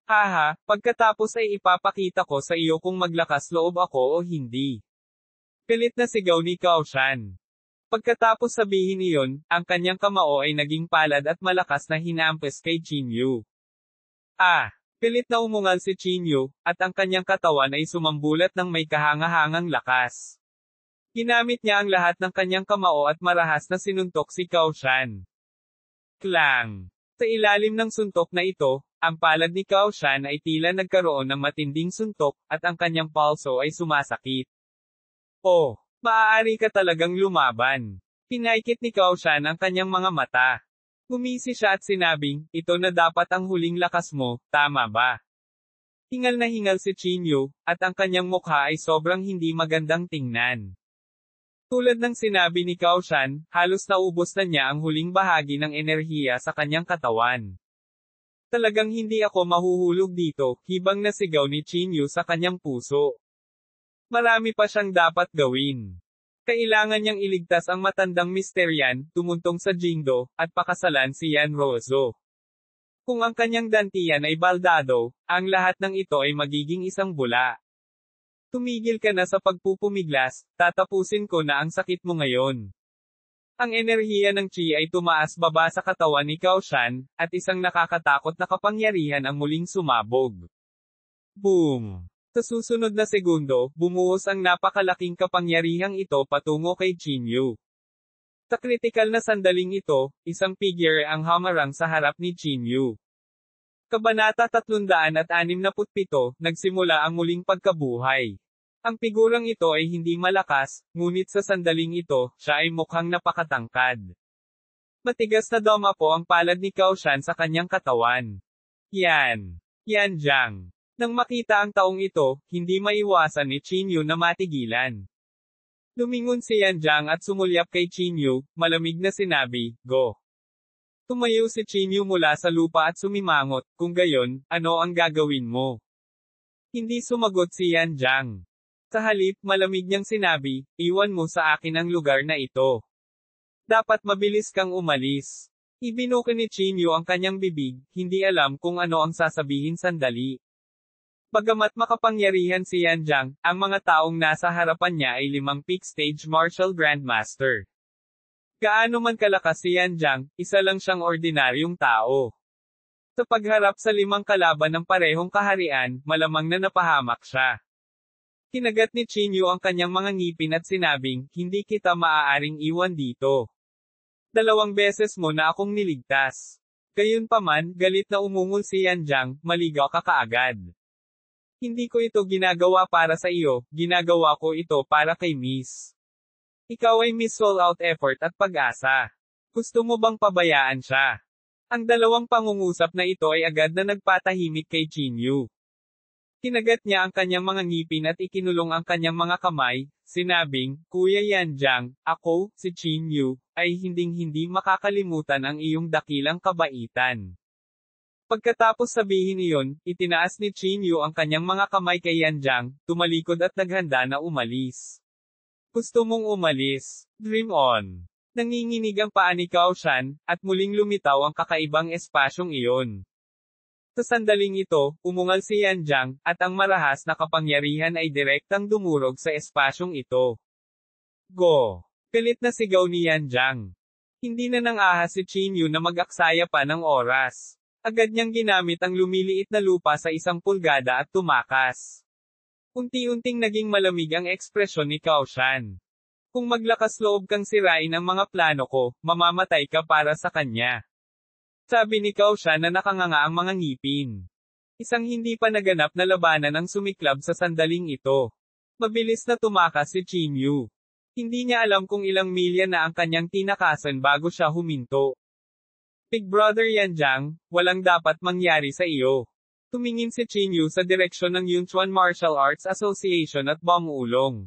Haha, pagkatapos ay ipapakita ko sa iyo kung maglakas loob ako o hindi. Galit na sigaw ni Kaoshan. Pagkatapos sabihin iyon, ang kanyang kamao ay naging palad at malakas na hinampas kay Chinyu. Galit na umungal si Chinyu, at ang kanyang katawan ay sumambulat ng may kahangahangang lakas. Ginamit niya ang lahat ng kanyang kamao at marahas na sinuntok si Kaoshan. Klang! Sa ilalim ng suntok na ito, ang palad ni Kaoshan ay tila nagkaroon ng matinding suntok, at ang kanyang pulso ay sumasakit. Oh, maaari ka talagang lumaban. Pinaikit ni Kaoshan ang kanyang mga mata. Gumisi siya at sinabing, ito na dapat ang huling lakas mo, tama ba? Hingal na hingal si Chinyu, at ang kanyang mukha ay sobrang hindi magandang tingnan. Tulad ng sinabi ni Kaoshan, halos naubos na niya ang huling bahagi ng enerhiya sa kanyang katawan. Talagang hindi ako mahuhulog dito, hibang na sigaw ni Chinyu sa kanyang puso. Marami pa siyang dapat gawin. Kailangan niyang iligtas ang matandang Mr. Yan, tumuntong sa Jingdo, at pakasalan si Yan Ruozo. Kung ang kanyang dantian ay baldado, ang lahat ng ito ay magiging isang bula. Tumigil ka na sa pagpupumiglas, tatapusin ko na ang sakit mo ngayon. Ang enerhiya ng Chi ay tumaas baba sa katawan ni Kaoshan, at isang nakakatakot na kapangyarihan ang muling sumabog. Boom! Sa susunod na segundo, bumuhos ang napakalaking kapangyarihang ito patungo kay Chinyu. Sa kritikal na sandaling ito, isang figure ang hamarang sa harap ni Chinyu. Kabanata 367, nagsimula ang muling pagkabuhay. Ang figurang ito ay hindi malakas, ngunit sa sandaling ito, siya ay mukhang napakatangkad. Matigas na doma po ang palad ni Kaoshan sa kanyang katawan. Yan Jiang. Nang makita ang taong ito, hindi maiwasan ni Chinyu na matigilan. Lumingon si Yan Jiang at sumulyap kay Chinyu, malamig na sinabi, Go! Tumayo si Chinyu mula sa lupa at sumimangot, kung gayon, ano ang gagawin mo? Hindi sumagot si Yan Jiang. Sa halip, malamig niyang sinabi, iwan mo sa akin ang lugar na ito. Dapat mabilis kang umalis. Ibinuka ni Chinyu ang kanyang bibig, hindi alam kung ano ang sasabihin sandali. Bagamat makapangyarihan si Yan Jiang, ang mga taong nasa harapan niya ay 5 peak stage martial grandmaster. Gaano man kalakas si Yan Jiang, isa lang siyang ordinaryong tao. Sa pagharap sa 5 kalaban ng parehong kaharian, malamang na napahamak siya. Kinagat ni Chinyu ang kanyang mga ngipin at sinabing, hindi kita maaaring iwan dito. 2 beses mo na akong niligtas. Gayunpaman, galit na umungol si Yan Jiang, maligaw ka kaagad. Hindi ko ito ginagawa para sa iyo, ginagawa ko ito para kay Miss. Ikaw ay Miss All Out Effort at Pag-asa. Gusto mo bang pabayaan siya? Ang 2 pangungusap na ito ay agad na nagpatahimik kay Chinyu. Kinagat niya ang kanyang mga ngipin at ikinulong ang kanyang mga kamay, sinabing, Kuya Yan Jiang, ako, si Chinyu, ay hinding-hindi makakalimutan ang iyong dakilang kabaitan. Pagkatapos sabihin iyon, itinaas ni Chinyu ang kanyang mga kamay kay Yan Jiang, tumalikod at naghanda na umalis. Gusto mong umalis? Dream on. Nanginginig ang paa ni Cao Shan, at muling lumitaw ang kakaibang espasyong iyon. Sa sandaling ito, umungal si Yan Jiang, at ang marahas na kapangyarihan ay direktang dumurog sa espasyong ito. Go! Galit na sigaw ni Yan Jiang. Hindi na nang-ahas si Chinyu na mag-aksaya pa ng oras. Agad niyang ginamit ang lumiliit na lupa sa 1 pulgada at tumakas. Unti-unting naging malamig ang ekspresyon ni Cao Shan. Kung maglakas loob kang sirain ang mga plano ko, mamamatay ka para sa kanya. Sabi ni Cao Shan na nakanganga ang mga ngipin. Isang hindi pa naganap na labanan ang sumiklab sa sandaling ito. Mabilis na tumakas si Chinyu. Hindi niya alam kung ilang milya na ang kanyang tinakasan bago siya huminto. Big Brother Yan Jiang, walang dapat mangyari sa iyo. Tumingin si Chinyu sa direksyon ng Yunchuan Martial Arts Association at bumulong.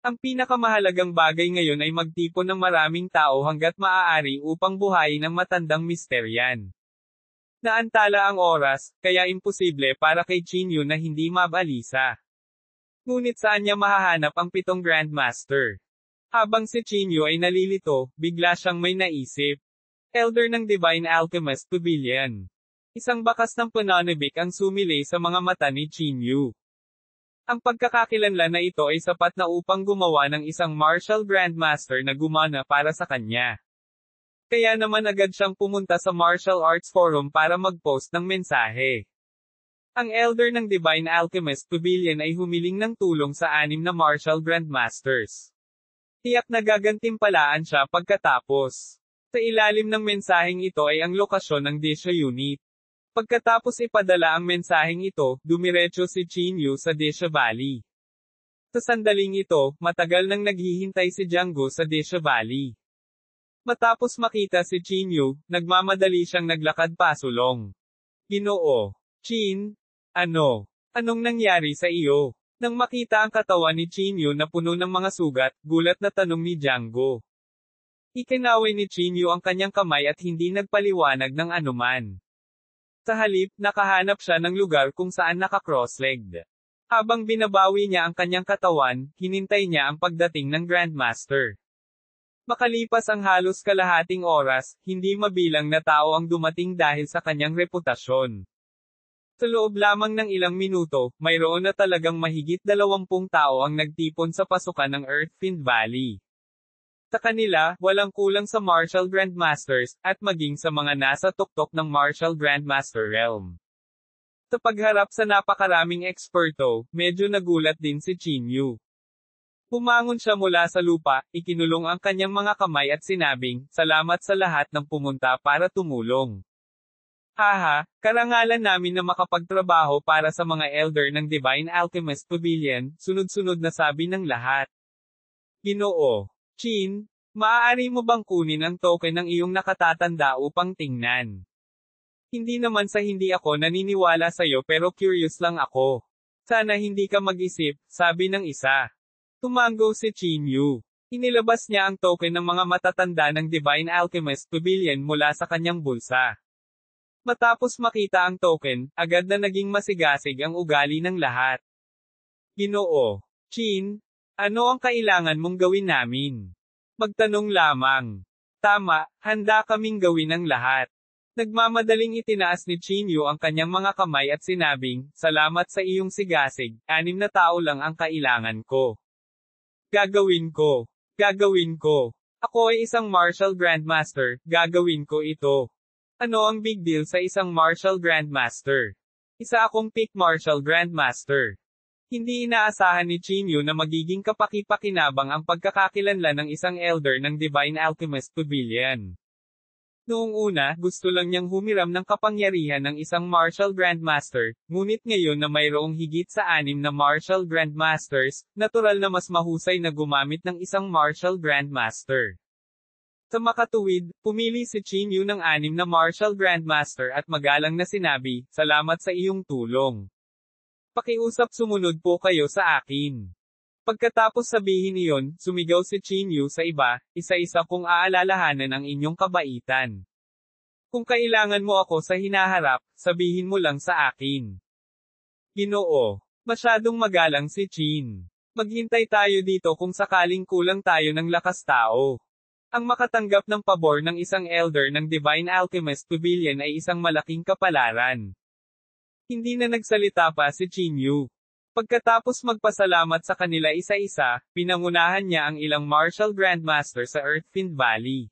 Ang pinakamahalagang bagay ngayon ay magtipon ng maraming tao hanggat maaari upang buhayin ang matandang misteryan. Naantala ang oras, kaya imposible para kay Chinyu na hindi mabalisa. Ngunit saan niya mahahanap ang 7 Grandmaster? Habang si Chinyu ay nalilito, bigla siyang may naisip. Elder ng Divine Alchemist Pavilion. Isang bakas ng pananabik ang sumilay sa mga mata ni Chinyu. Ang pagkakakilanlan na ito ay sapat na upang gumawa ng isang martial grandmaster na gumana para sa kanya. Kaya naman agad siyang pumunta sa Martial Arts Forum para mag-post ng mensahe. Ang Elder ng Divine Alchemist Pavilion ay humiling ng tulong sa 6 na martial grandmasters. Tiyak na gagantimpalaan siya pagkatapos. Sa ilalim ng mensaheng ito ay ang lokasyon ng Desha Unit. Pagkatapos ipadala ang mensaheng ito, dumiretso si Chinyu sa Desha Valley. Sa sandaling ito, matagal nang naghihintay si Jianggo sa Desha Valley. Matapos makita si Chinyu, nagmamadali siyang naglakad pasulong. Ginoo. Chin? Anong nangyari sa iyo? Nang makita ang katawan ni Chinyu na puno ng mga sugat, gulat na tanong ni Jianggo. Ikinaway ni Chinyu ang kanyang kamay at hindi nagpaliwanag ng anuman. Sa halip, nakahanap siya ng lugar kung saan naka-cross-legged. Habang binabawi niya ang kanyang katawan, hinintay niya ang pagdating ng Grandmaster. Makalipas ang halos kalahating oras, hindi mabilang na tao ang dumating dahil sa kanyang reputasyon. Sa loob lamang ng ilang minuto, mayroon na talagang mahigit 20 tao ang nagtipon sa pasukan ng Earthfiend Valley. Sa kanila, walang kulang sa Martial Grandmasters, at maging sa mga nasa tuktok ng Martial Grandmaster Realm. Sa pagharap sa napakaraming eksperto, medyo nagulat din si Chinyu. Bumangon siya mula sa lupa, ikinulong ang kanyang mga kamay at sinabing, salamat sa lahat ng pumunta para tumulong. Haha, karangalan namin na makapagtrabaho para sa mga elder ng Divine Alchemist Pavilion, sunod-sunod na sabi ng lahat. Ginoo. Chin, maaari mo bang kunin ang token ng iyong nakatatanda upang tingnan? Hindi naman sa hindi ako naniniwala sa'yo pero curious lang ako. Sana hindi ka mag-isip, sabi ng isa. Tumango si Chinyu. Inilabas niya ang token ng mga matatanda ng Divine Alchemist Pavilion mula sa kanyang bulsa. Matapos makita ang token, agad na naging masigasig ang ugali ng lahat. Ginoo. Chin, ano ang kailangan mong gawin namin? Magtanong lamang. Tama, handa kaming gawin ang lahat. Nagmamadaling itinaas ni Chinyu ang kanyang mga kamay at sinabing, salamat sa iyong sigasig, 6 na tao lang ang kailangan ko. Gagawin ko. Gagawin ko. Ako ay isang martial grandmaster, gagawin ko ito. Ano ang big deal sa isang martial grandmaster? Isa akong peak martial grandmaster. Hindi inaasahan ni Chinyu na magiging kapaki-pakinabang ang pagkakakilanlan ng isang elder ng Divine Alchemist Pavilion. Noong una, gusto lang niyang humiram ng kapangyarihan ng isang martial grandmaster, ngunit ngayon na mayroong higit sa 6 na martial grandmasters, natural na mas mahusay na gumamit ng isang martial grandmaster. Sa makatuwid, pumili si Chinyu ng 6 na martial grandmaster at magalang na sinabi, salamat sa iyong tulong. Pakiusap sumunod po kayo sa akin. Pagkatapos sabihin iyon, sumigaw si Chinyu sa iba, isa-isa kong aalalahanan ang inyong kabaitan. Kung kailangan mo ako sa hinaharap, sabihin mo lang sa akin. Ginoo. Masyadong magalang si Chin. Maghintay tayo dito kung sakaling kulang tayo ng lakas tao. Ang makatanggap ng pabor ng isang elder ng Divine Alchemist Pavilion ay isang malaking kapalaran. Hindi na nagsalita pa si Chinyu. Pagkatapos magpasalamat sa kanila isa-isa, pinangunahan niya ang ilang martial grandmaster sa Earthfiend Valley.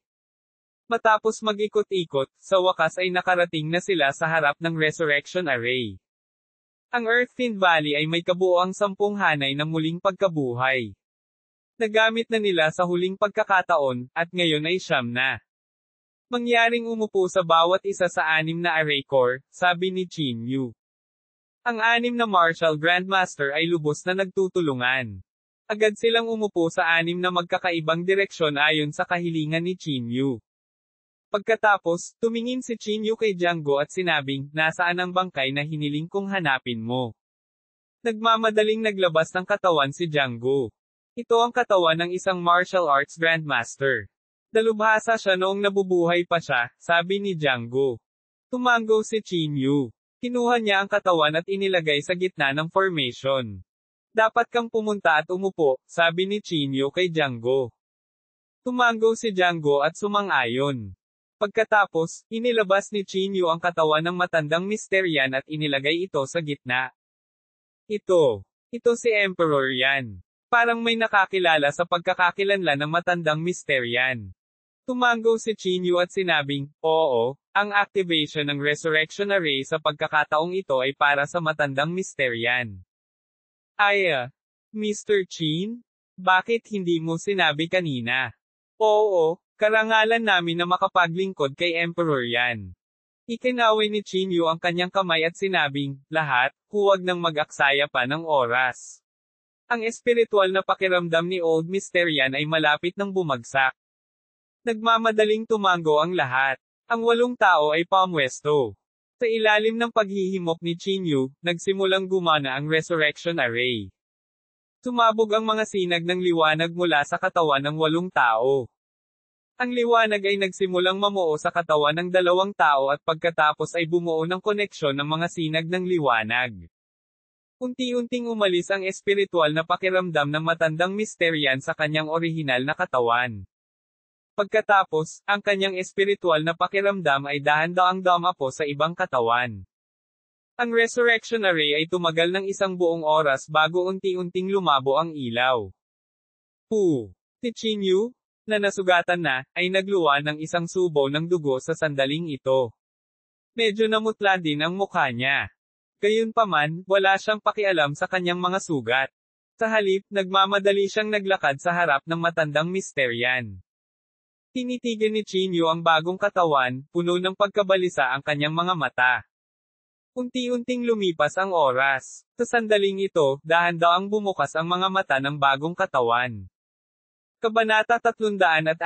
Matapos mag-ikot-ikot, sa wakas ay nakarating na sila sa harap ng Resurrection Array. Ang Earthfiend Valley ay may kabuoang 10 hanay ng muling pagkabuhay. Nagamit na nila sa huling pagkakataon, at ngayon ay 9 na. Mangyaring umupo sa bawat isa sa 6 na array core, sabi ni Chinyu. Ang 6 na martial grandmaster ay lubos na nagtutulungan. Agad silang umupo sa 6 na magkakaibang direksyon ayon sa kahilingan ni Chinyu. Pagkatapos, tumingin si Chinyu kay Django at sinabing, nasaan ang bangkay na hiniling kong hanapin mo? Nagmamadaling naglabas ng katawan si Django. Ito ang katawan ng isang martial arts grandmaster. Dalubhasa siya noong nabubuhay pa siya, sabi ni Django. Tumango si Chinyu. Kinuha niya ang katawan at inilagay sa gitna ng formation. Dapat kang pumunta at umupo, sabi ni Chinyu kay Django. Tumango si Django at sumang-ayon. Pagkatapos, inilabas ni Chinyu ang katawan ng matandang Mysterian at inilagay ito sa gitna. Ito si Emperor Yan. Parang may nakakilala sa pagkakakilanlan ng matandang Mysterian. Tumango si Chinyu at sinabing, oo, ang activation ng Resurrection Array sa pagkakataong ito ay para sa matandang Mysterian. Mr. Chin? Bakit hindi mo sinabi kanina? Oo, karangalan namin na makapaglingkod kay Emperor Yan. Ikinaway ni Chinyu ang kanyang kamay at sinabing, lahat, huwag nang mag-aksaya pa ng oras. Ang espiritual na pakiramdam ni Old Mysterian ay malapit nang bumagsak. Nagmamadaling tumango ang lahat. Ang 8 tao ay pamwesto. Sa ilalim ng paghihimok ni Chinyu, nagsimulang gumana ang Resurrection Array. Sumabog ang mga sinag ng liwanag mula sa katawan ng 8 tao. Ang liwanag ay nagsimulang mamuo sa katawan ng 2 tao at pagkatapos ay bumuo ng koneksyon ng mga sinag ng liwanag. Unti-unting umalis ang espiritual na pakiramdam ng matandang Mysterian sa kanyang orihinal na katawan. Pagkatapos, ang kanyang espiritual na pakiramdam ay dahan-daang dumapo sa ibang katawan. Ang Resurrection Array ay tumagal ng 1 buong oras bago unti-unting lumabo ang ilaw. Si Chinyu, na nasugatan na, ay nagluwa ng isang subo ng dugo sa sandaling ito. Medyo namutla din ang mukha niya. Gayunpaman, wala siyang pakialam sa kanyang mga sugat. Sa halip, nagmamadali siyang naglakad sa harap ng matandang Mysterian. Tinitigan ni Chinyu ang bagong katawan, puno ng pagkabalisa ang kanyang mga mata. Unti-unting lumipas ang oras. Sa sandaling ito, dahan-daang bumukas ang mga mata ng bagong katawan. Kabanata 368,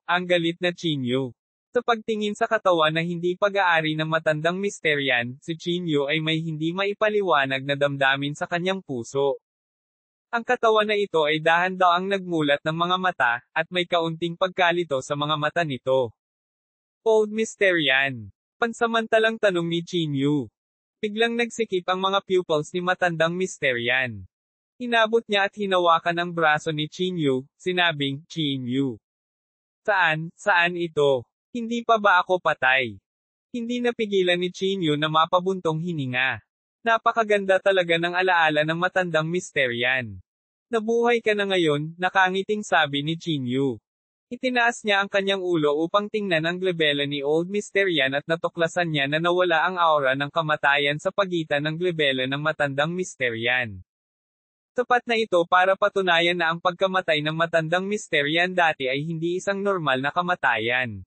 ang galit na Chinyu. Sa pagtingin sa katawan na hindi pag-aari ng matandang Mysterian, si Chinyu ay may hindi maipaliwanag na damdamin sa kanyang puso. Ang katawan na ito ay dahan-daang nagmulat ng mga mata, at may kaunting pagkalito sa mga mata nito. Old Mysterian. Pansamantalang tanong ni Chinyu. Biglang nagsikip ang mga pupils ni matandang Mysterian. Inabot niya at hinawakan ang braso ni Chinyu, sinabing, Chinyu. Saan ito? Hindi pa ba ako patay? Hindi napigilan ni Chinyu na mapabuntong hininga. Napakaganda talaga ng alaala ng matandang Mysterian. Nabuhay ka na ngayon, nakangiting sabi ni Chinyu. Itinaas niya ang kanyang ulo upang tingnan ang glebela ni Old Mysterian at natuklasan niya na nawala ang aura ng kamatayan sa pagitan ng glebela ng matandang Mysterian. Tapat na ito para patunayan na ang pagkamatay ng matandang Mysterian dati ay hindi isang normal na kamatayan.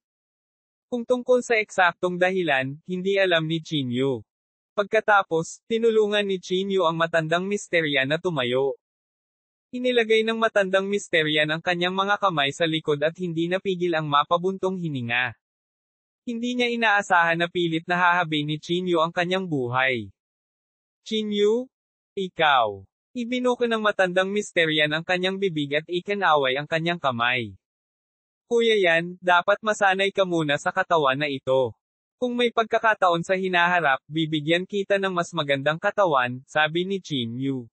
Kung tungkol sa eksaktong dahilan, hindi alam ni Chinyu. Pagkatapos, tinulungan ni Chinyu ang matandang Mysterian na tumayo. Inilagay ng matandang Mysterian ang kanyang mga kamay sa likod at hindi napigil ang mapabuntong hininga. Hindi niya inaasahan na pilit na hahabin ni Chinyu ang kanyang buhay. Chinyu? Ikaw. Ibinuko ng matandang Mysterian ang kanyang bibig at ikinaway ang kanyang kamay. Kuya Yan, dapat masanay ka muna sa katawan na ito. Kung may pagkakataon sa hinaharap, bibigyan kita ng mas magandang katawan, sabi ni Chinyu.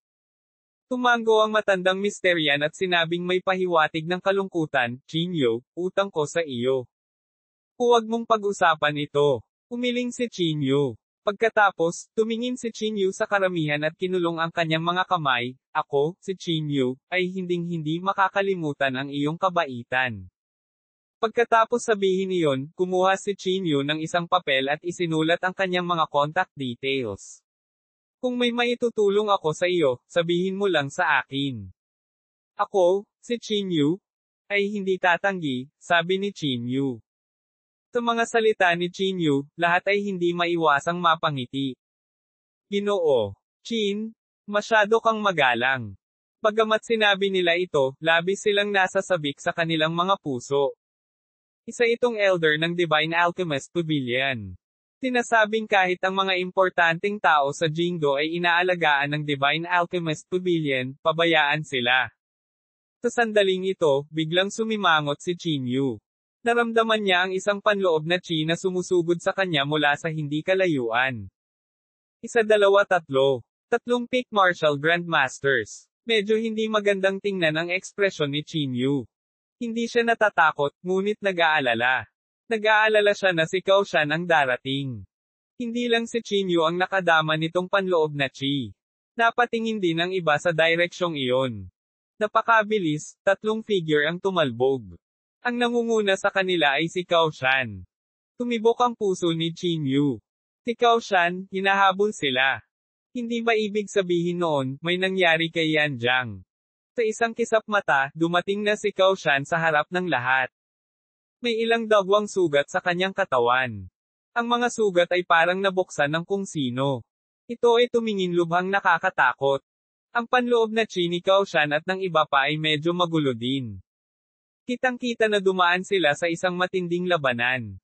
Tumango ang matandang Mysterian at sinabing may pahiwatig ng kalungkutan, Chinyu, utang ko sa iyo. Huwag mong pag-usapan ito. Umiling si Chinyu. Pagkatapos, tumingin si Chinyu sa karamihan at kinulong ang kanyang mga kamay. Ako, si Chinyu, ay hinding-hindi makakalimutan ang iyong kabaitan. Pagkatapos sabihin iyon, kumuha si Chinyu ng isang papel at isinulat ang kanyang mga contact details. Kung may maitutulong ako sa iyo, sabihin mo lang sa akin. Ako, si Chinyu, ay hindi tatanggi, sabi ni Chinyu. Sa mga salita ni Chinyu, lahat ay hindi maiwasang mapangiti. Ginoo. Chin, masyado kang magalang. Bagamat sinabi nila ito, labis silang nasasabik sa kanilang mga puso. Isa itong elder ng Divine Alchemist Pavilion. Sinasabing kahit ang mga importanteng tao sa Jingo ay inaalagaan ng Divine Alchemist Pavilion, pabayaan sila. Sa sandaling ito, biglang sumimangot si Chinyu. Naramdaman niya ang isang panloob na chi na sumusugod sa kanya mula sa hindi kalayuan. 1, 2, 3. Tatlong peak martial grandmasters. Medyo hindi magandang tingnan ang ekspresyon ni Chinyu. Hindi siya natatakot, ngunit nag-aalala. Nag-aalala siya na si Cao Shan ang darating. Hindi lang si Chinyu ang nakadama nitong panloob na chi. Napatingin din ang iba sa direksyong iyon. Napakabilis, tatlong figure ang tumalbog. Ang nangunguna sa kanila ay si Cao Shan. Tumibok ang puso ni Chinyu. Si Cao Shan, hinahabol sila. Hindi ba ibig sabihin noon, may nangyari kay Yan Jiang? Sa isang kisap mata, dumating na si Cao Shan sa harap ng lahat. May ilang dagwang sugat sa kanyang katawan. Ang mga sugat ay parang nabuksan ng kung sino. Ito ay tumingin lubhang nakakatakot. Ang panloob na chi ni Cao Shan at ng iba pa ay medyo magulo din. Kitang-kita na dumaan sila sa isang matinding labanan.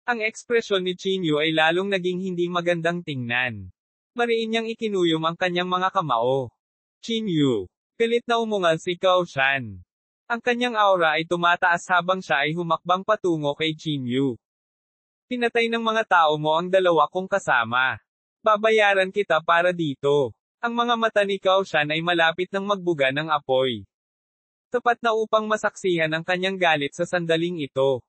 Ang ekspresyon ni Chinyu ay lalong naging hindi magandang tingnan. Mariin niyang ikinuyom ang kanyang mga kamao. Chinyu. Galit na umungal si Cao Shan. Ang kanyang aura ay tumataas habang siya ay humakbang patungo kay Chinyu. Pinatay ng mga tao mo ang dalawa kong kasama. Babayaran kita para dito. Ang mga mata ni Cao Shan ay malapit ng magbuga ng apoy. Tapat na upang masaksihan ang kanyang galit sa sandaling ito.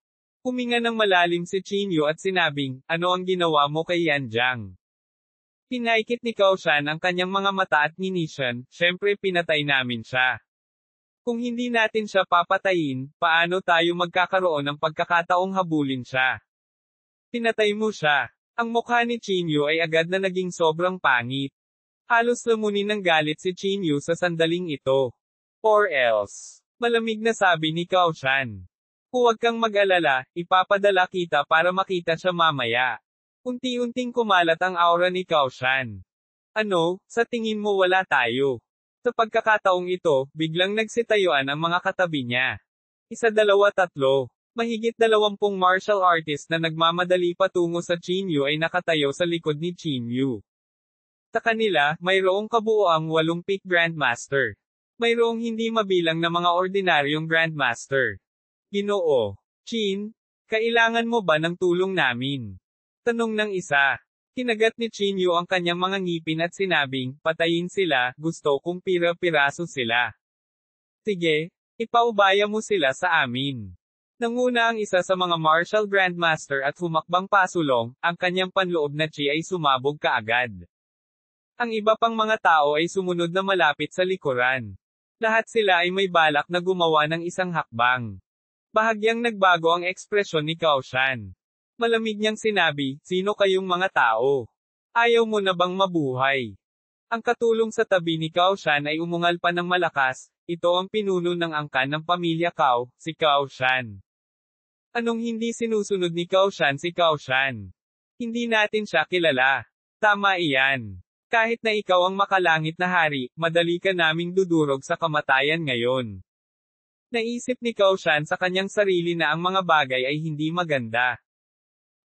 Huminga ng malalim si Chinyu at sinabing, ano ang ginawa mo kay Yan Jiang? Pinaikit ni Cao Shan ang kanyang mga mata at nginisyan, syempre pinatay namin siya. Kung hindi natin siya papatayin, paano tayo magkakaroon ng pagkakataong habulin siya? Pinatay mo siya. Ang mukha ni Chinyu ay agad na naging sobrang pangit. Halos lamunin ng galit si Chinyu sa sandaling ito. Or else, malamig na sabi ni Cao Shan. Huwag kang mag-alala, ipapadala kita para makita siya mamaya. Unti-unting kumalat ang aura ni Cao Shan. Ano, sa tingin mo wala tayo? Sa pagkakataong ito, biglang nagsitayuan ang mga katabi niya. 1, 2, 3. Mahigit 20 martial artist na nagmamadali patungo sa Chinyu ay nakatayo sa likod ni Chinyu. Sa kanila, mayroong kabuoang 8 peak grandmaster. Mayroong hindi mabilang na mga ordinaryong Grandmaster. Ginoo. Chin, kailangan mo ba ng tulong namin? Tanong ng isa. Kinagat ni Chinyu ang kanyang mga ngipin at sinabing, patayin sila, gusto kong pira-piraso sila. Sige, ipaubaya mo sila sa amin. Nanguna ang isa sa mga martial grandmaster at humakbang pasulong, ang kanyang panloob na chi ay sumabog kaagad. Ang iba pang mga tao ay sumunod na malapit sa likuran. Lahat sila ay may balak na gumawa ng isang hakbang. Bahagyang nagbago ang ekspresyon ni Cao Shan. Malamig niyang sinabi, sino kayong mga tao? Ayaw mo na bang mabuhay? Ang katulong sa tabi ni Cao Shan ay umungal pa ng malakas, ito ang pinuno ng angkan ng pamilya Cao, si Cao Shan. Anong hindi sinusunod ni Cao Shan si Cao Shan? Hindi natin siya kilala. Tama iyan. Kahit na ikaw ang makalangit na hari, madali ka naming dudurog sa kamatayan ngayon. Naisip ni Cao Shan sa kanyang sarili na ang mga bagay ay hindi maganda.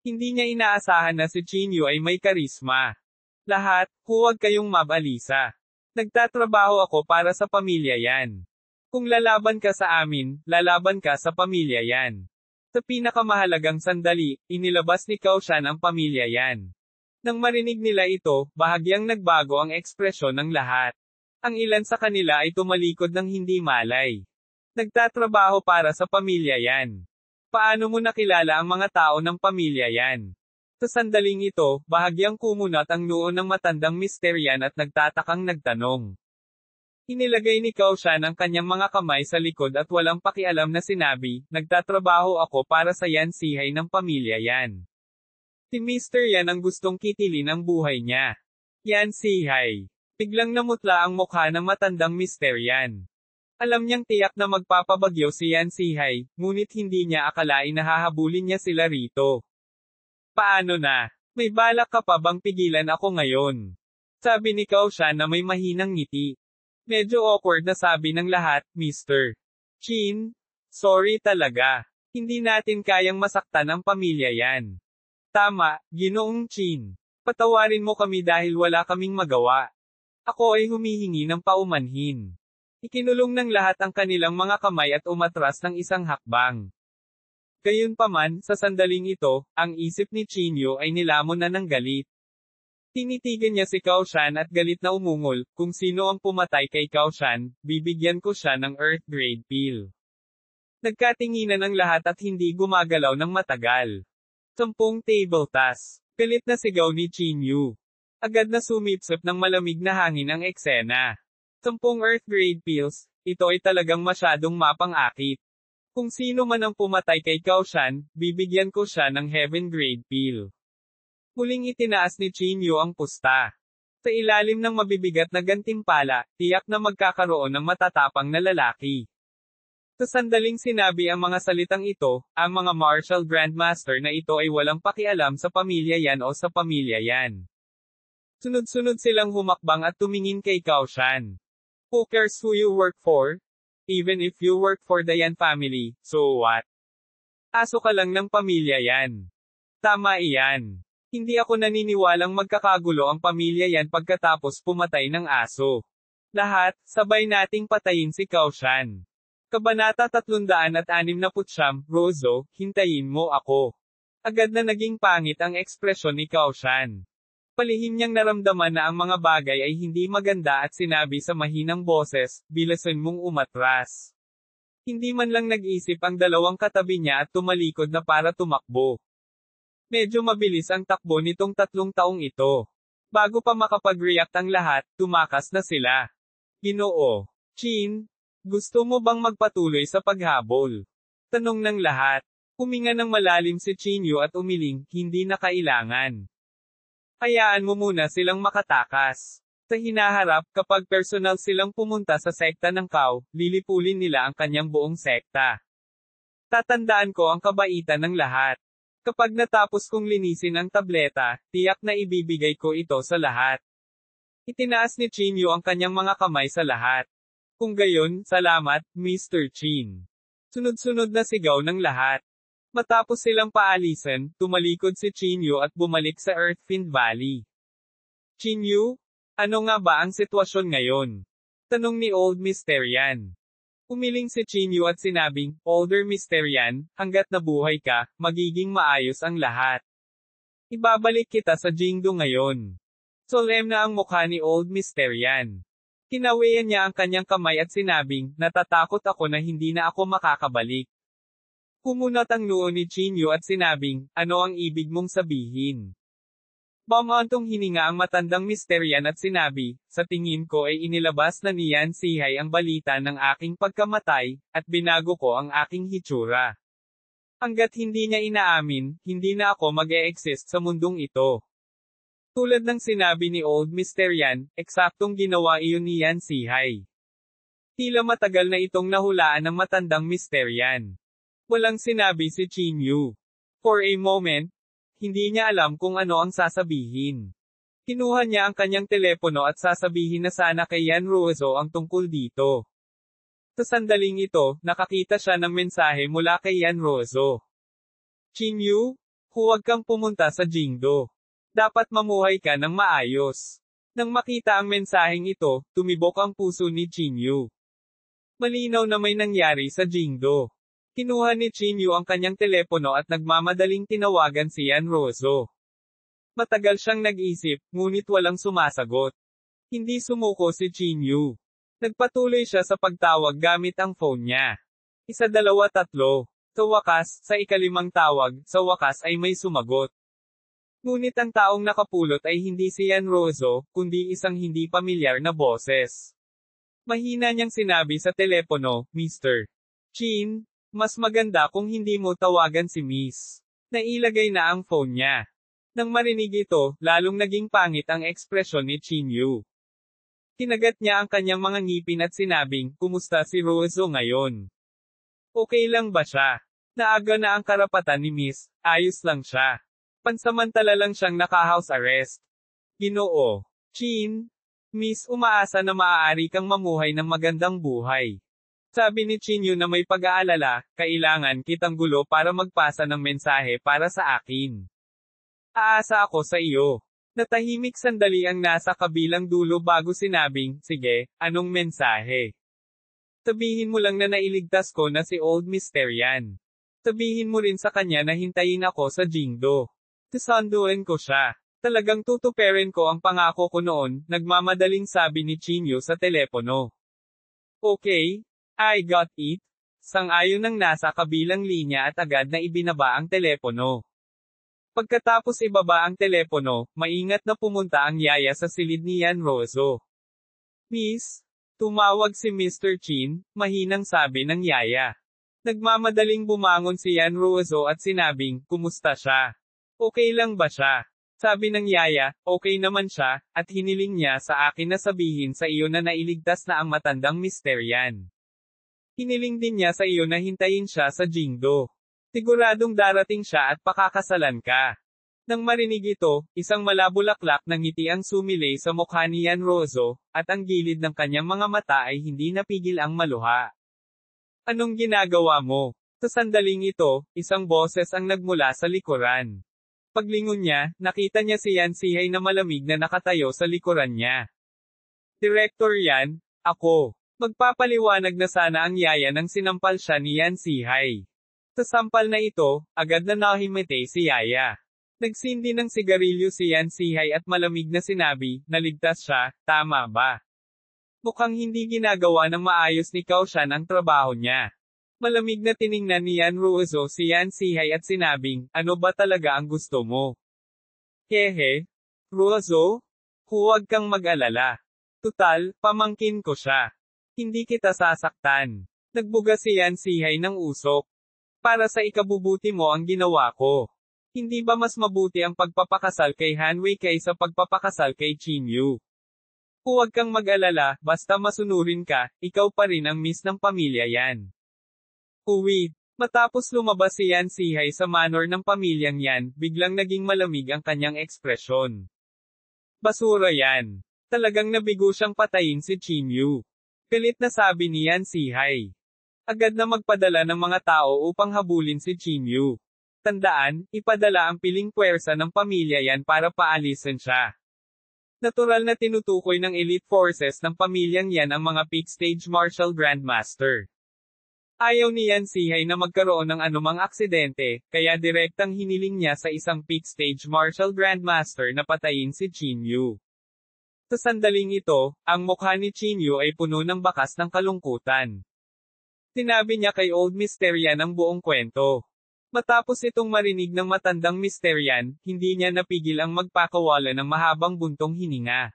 Hindi niya inaasahan na si Chinyu ay may karisma. Lahat, huwag kayong mabalisa. Nagtatrabaho ako para sa pamilya yan. Kung lalaban ka sa amin, lalaban ka sa pamilya yan. Sa pinakamahalagang sandali, inilabas ni Cao Shan ang pamilya yan. Nang marinig nila ito, bahagyang nagbago ang ekspresyon ng lahat. Ang ilan sa kanila ay tumalikod ng hindi malay. Nagtatrabaho para sa pamilya yan. Paano mo nakilala ang mga tao ng pamilya yan? Sa sandaling ito, bahagyang kumunat ang noo ng matandang misteryan at nagtatakang nagtanong. Inilagay ni Cao Shan ang kanyang mga kamay sa likod at walang pakialam na sinabi, nagtatrabaho ako para sa yan sihay ng pamilya yan. Si Mr. Yan ang gustong kitilin ang buhay niya. Yan sihay. Biglang namutla ang mukha ng matandang Mr. Yan. Alam niyang tiyak na magpapabagyo si Yan sihay, ngunit hindi niya akalain na hahabulin niya sila rito. Paano na? May balak ka pa bang pigilan ako ngayon? Sabi ni Cao Shan na may mahinang ngiti. Medyo awkward na sabi ng lahat, Mr. Chin, sorry talaga. Hindi natin kayang masaktan ang pamilya yan. Tama, Ginoong Chin. Patawarin mo kami dahil wala kaming magawa. Ako ay humihingi ng paumanhin. Ikinulong ng lahat ang kanilang mga kamay at umatras ng isang hakbang. Gayunpaman, sa sandaling ito, ang isip ni Chinyu ay nilamon na ng galit. Tinitigan niya si Cao Shan at galit na umungol, kung sino ang pumatay kay Cao Shan, bibigyan ko siya ng Earth Grade Pill. Nagkatinginan ang lahat at hindi gumagalaw ng matagal. 10 table tas. Galit na sigaw ni Chinyu. Agad na sumipsip ng malamig na hangin ang eksena. 10 Earth Grade Pills, ito ay talagang masyadong mapang-akit. Kung sino man ang pumatay kay Cao Shan, bibigyan ko siya ng Heaven Grade Pill. Muling itinaas ni Chinyu ang pusta. Sa ilalim ng mabibigat na gantimpala, tiyak na magkakaroon ng matatapang na lalaki. Sa sandaling sinabi ang mga salitang ito, ang mga martial grandmaster na ito ay walang pakialam sa pamilya yan o sa pamilya yan. Sunod-sunod silang humakbang at tumingin kay Cao Shan. Who cares who you work for? Even if you work for the Yan family, so what? Aso ka lang ng pamilya yan. Tama iyan. Hindi ako naniniwalang magkakagulo ang pamilya yan pagkatapos pumatay ng aso. Lahat, sabay nating patayin si Cao Shan. Kabanata 369, Rozo, hintayin mo ako. Agad na naging pangit ang ekspresyon ni Cao Shan. Palihim niyang naramdaman na ang mga bagay ay hindi maganda at sinabi sa mahinang boses, bilasan mong umatras. Hindi man lang nag-isip ang dalawang katabi niya at tumalikod na para tumakbo. Medyo mabilis ang takbo nitong 3 taong ito. Bago pa makapag-react ang lahat, tumakas na sila. Ginoo. Chin, gusto mo bang magpatuloy sa paghabol? Tanong ng lahat. Huminga ng malalim si Chinyu at umiling, hindi na kailangan. Hayaan mo muna silang makatakas. Sa hinaharap, kapag personal silang pumunta sa sekta ng Cao, lilipulin nila ang kanyang buong sekta. Tatandaan ko ang kabaitan ng lahat. Kapag natapos kong linisin ang tableta, tiyak na ibibigay ko ito sa lahat. Itinaas ni Chinyu ang kanyang mga kamay sa lahat. Kung gayon, salamat, Mr. Chin. Sunod-sunod na sigaw ng lahat. Matapos silang paalisan, tumalikod si Chinyu at bumalik sa Earthfiend Valley. Chinyu? Ano nga ba ang sitwasyon ngayon? Tanong ni Old Mister Yan. Umiling si Chinyu at sinabing, Older Mister Yan, hanggat nabuhay ka, magiging maayos ang lahat. Ibabalik kita sa Jingdo ngayon. Solemn na ang mukha ni Old Mister Yan. Kinawian niya ang kanyang kamay at sinabing, natatakot ako na hindi na ako makakabalik. Kumunat ang noo ni Chinyu at sinabing, ano ang ibig mong sabihin? Bumantong hininga ang matandang Mister Yan at sinabi, sa tingin ko ay inilabas na ni Yan Sihai ang balita ng aking pagkamatay, at binago ko ang aking hitsura. Hanggat hindi niya inaamin, hindi na ako mag-e-exist sa mundong ito. Tulad ng sinabi ni Old Mister Yan, eksaktong ginawa iyon ni Yan Sihai. Tila matagal na itong nahulaan ng matandang Mister Yan. Walang sinabi si Chinyu. For a moment, hindi niya alam kung ano ang sasabihin. Kinuha niya ang kanyang telepono at sasabihin na sana kay Yan Ruozo ang tungkol dito. Sa sandaling ito, nakakita siya ng mensahe mula kay Yan Ruozo. Chinyu, huwag kang pumunta sa Jingdo. Dapat mamuhay ka ng maayos. Nang makita ang mensaheng ito, tumibok ang puso ni Chinyu. Malinaw na may nangyari sa Jingdo. Kinuha ni Chinyu ang kanyang telepono at nagmamadaling tinawagan si Yan Ruozo. Matagal siyang nag-isip, ngunit walang sumasagot. Hindi sumuko si Chinyu. Nagpatuloy siya sa pagtawag gamit ang phone niya. 1, 2, 3. Sa wakas, sa ikalimang tawag, sa wakas ay may sumagot. Ngunit ang taong nakapulot ay hindi si Yan Ruozo, kundi isang hindi pamilyar na boses. Mahina niyang sinabi sa telepono, Mr. Chin, mas maganda kung hindi mo tawagan si Miss. Nailagay na ang phone niya. Nang marinig ito, lalong naging pangit ang ekspresyon ni Chinyu. Kinagat niya ang kanyang mga ngipin at sinabing, kumusta si Ruozo ngayon? Okay lang ba siya? Naaga na ang karapatan ni Miss, ayos lang siya. Pansamantala lang siyang naka-house arrest. Ginoo. Chin, Miss, umaasa na maaari kang mamuhay ng magandang buhay. Sabi ni Chinyu na may pag-aalala, kailangan kitang gulo para magpasa ng mensahe para sa akin. Aasa ako sa iyo. Natahimik sandali ang nasa kabilang dulo bago sinabing, sige, anong mensahe? Sabihin mo lang na nailigtas ko na si Old Mister Yan. Sabihin mo rin sa kanya na hintayin ako sa Jingdo. Susunduin ko siya. Talagang tutuperin ko ang pangako ko noon, nagmamadaling sabi ni Chinyu sa telepono. Okay, I got it. Sang-ayon ng nasa kabilang linya at agad na ibinaba ang telepono. Pagkatapos ibaba ang telepono, maingat na pumunta ang yaya sa silid ni Yan Ruozo. Miss, tumawag si Mr. Chin, mahinang sabi ng yaya. Nagmamadaling bumangon si Yan Ruozo at sinabing, kumusta siya? Okay lang ba siya? Sabi ng yaya, okay naman siya, at hiniling niya sa akin na sabihin sa iyo na nailigtas na ang matandang Mister Yan. Hiniling din niya sa iyo na hintayin siya sa Jingdo. Siguradong darating siya at pakakasalan ka. Nang marinig ito, isang malabulaklak na ngiti ang sumilay sa mukha ni Yan Ruozo, at ang gilid ng kanyang mga mata ay hindi napigil ang maluha. Anong ginagawa mo? Sa sandaling ito, isang boses ang nagmula sa likuran. Paglingon niya, nakita niya si Yan Sihai na malamig na nakatayo sa likuran niya. Director Yan, ako. Magpapaliwanag na sana ang yaya nang sinampal siya ni Yan Sihai. Sa sampal na ito, agad na nahimete si yaya. Nagsindi ng sigarilyo si Yan Sihai at malamig na sinabi, naligtas siya, tama ba? Mukhang hindi ginagawa ng maayos ni Kaushan ang trabaho niya. Malamig na tiningnan ni Yan Ruozo si Yan Sihai at sinabing, ano ba talaga ang gusto mo? Hehe, Ruozo? Huwag kang mag-alala. Tutal, pamangkin ko siya. Hindi kita sasaktan. Nagbuga si Yan Sihai ng usok. Para sa ikabubuti mo ang ginawa ko. Hindi ba mas mabuti ang pagpapakasal kay Hanwei kaysa pagpapakasal kay Chinyu? Huwag kang mag-alala, basta masunurin ka, ikaw pa rin ang miss ng pamilya yan. Uwi. Matapos lumabas si Yan Sihai sa manor ng pamilyang yan, biglang naging malamig ang kanyang ekspresyon. Basura yan. Talagang nabigo siyang patayin si Chinyu. Galit na sabi ni Yan Sihai. Agad na magpadala ng mga tao upang habulin si Chinyu. Tandaan, ipadala ang piling puwersa ng pamilya yan para paalisin siya. Natural na tinutukoy ng elite forces ng pamilyang yan ang mga peak stage martial grandmaster. Ayaw ni Yan Sihay na magkaroon ng anumang aksidente, kaya direktang hiniling niya sa isang peak stage martial grandmaster na patayin si Qin Yu. Sa sandaling ito, ang mukha ni Qin Yu ay puno ng bakas ng kalungkutan. Sinabi niya kay Old Mysterian ang buong kwento. Matapos itong marinig ng matandang Mysterian, hindi niya napigil ang magpakawala ng mahabang buntong hininga.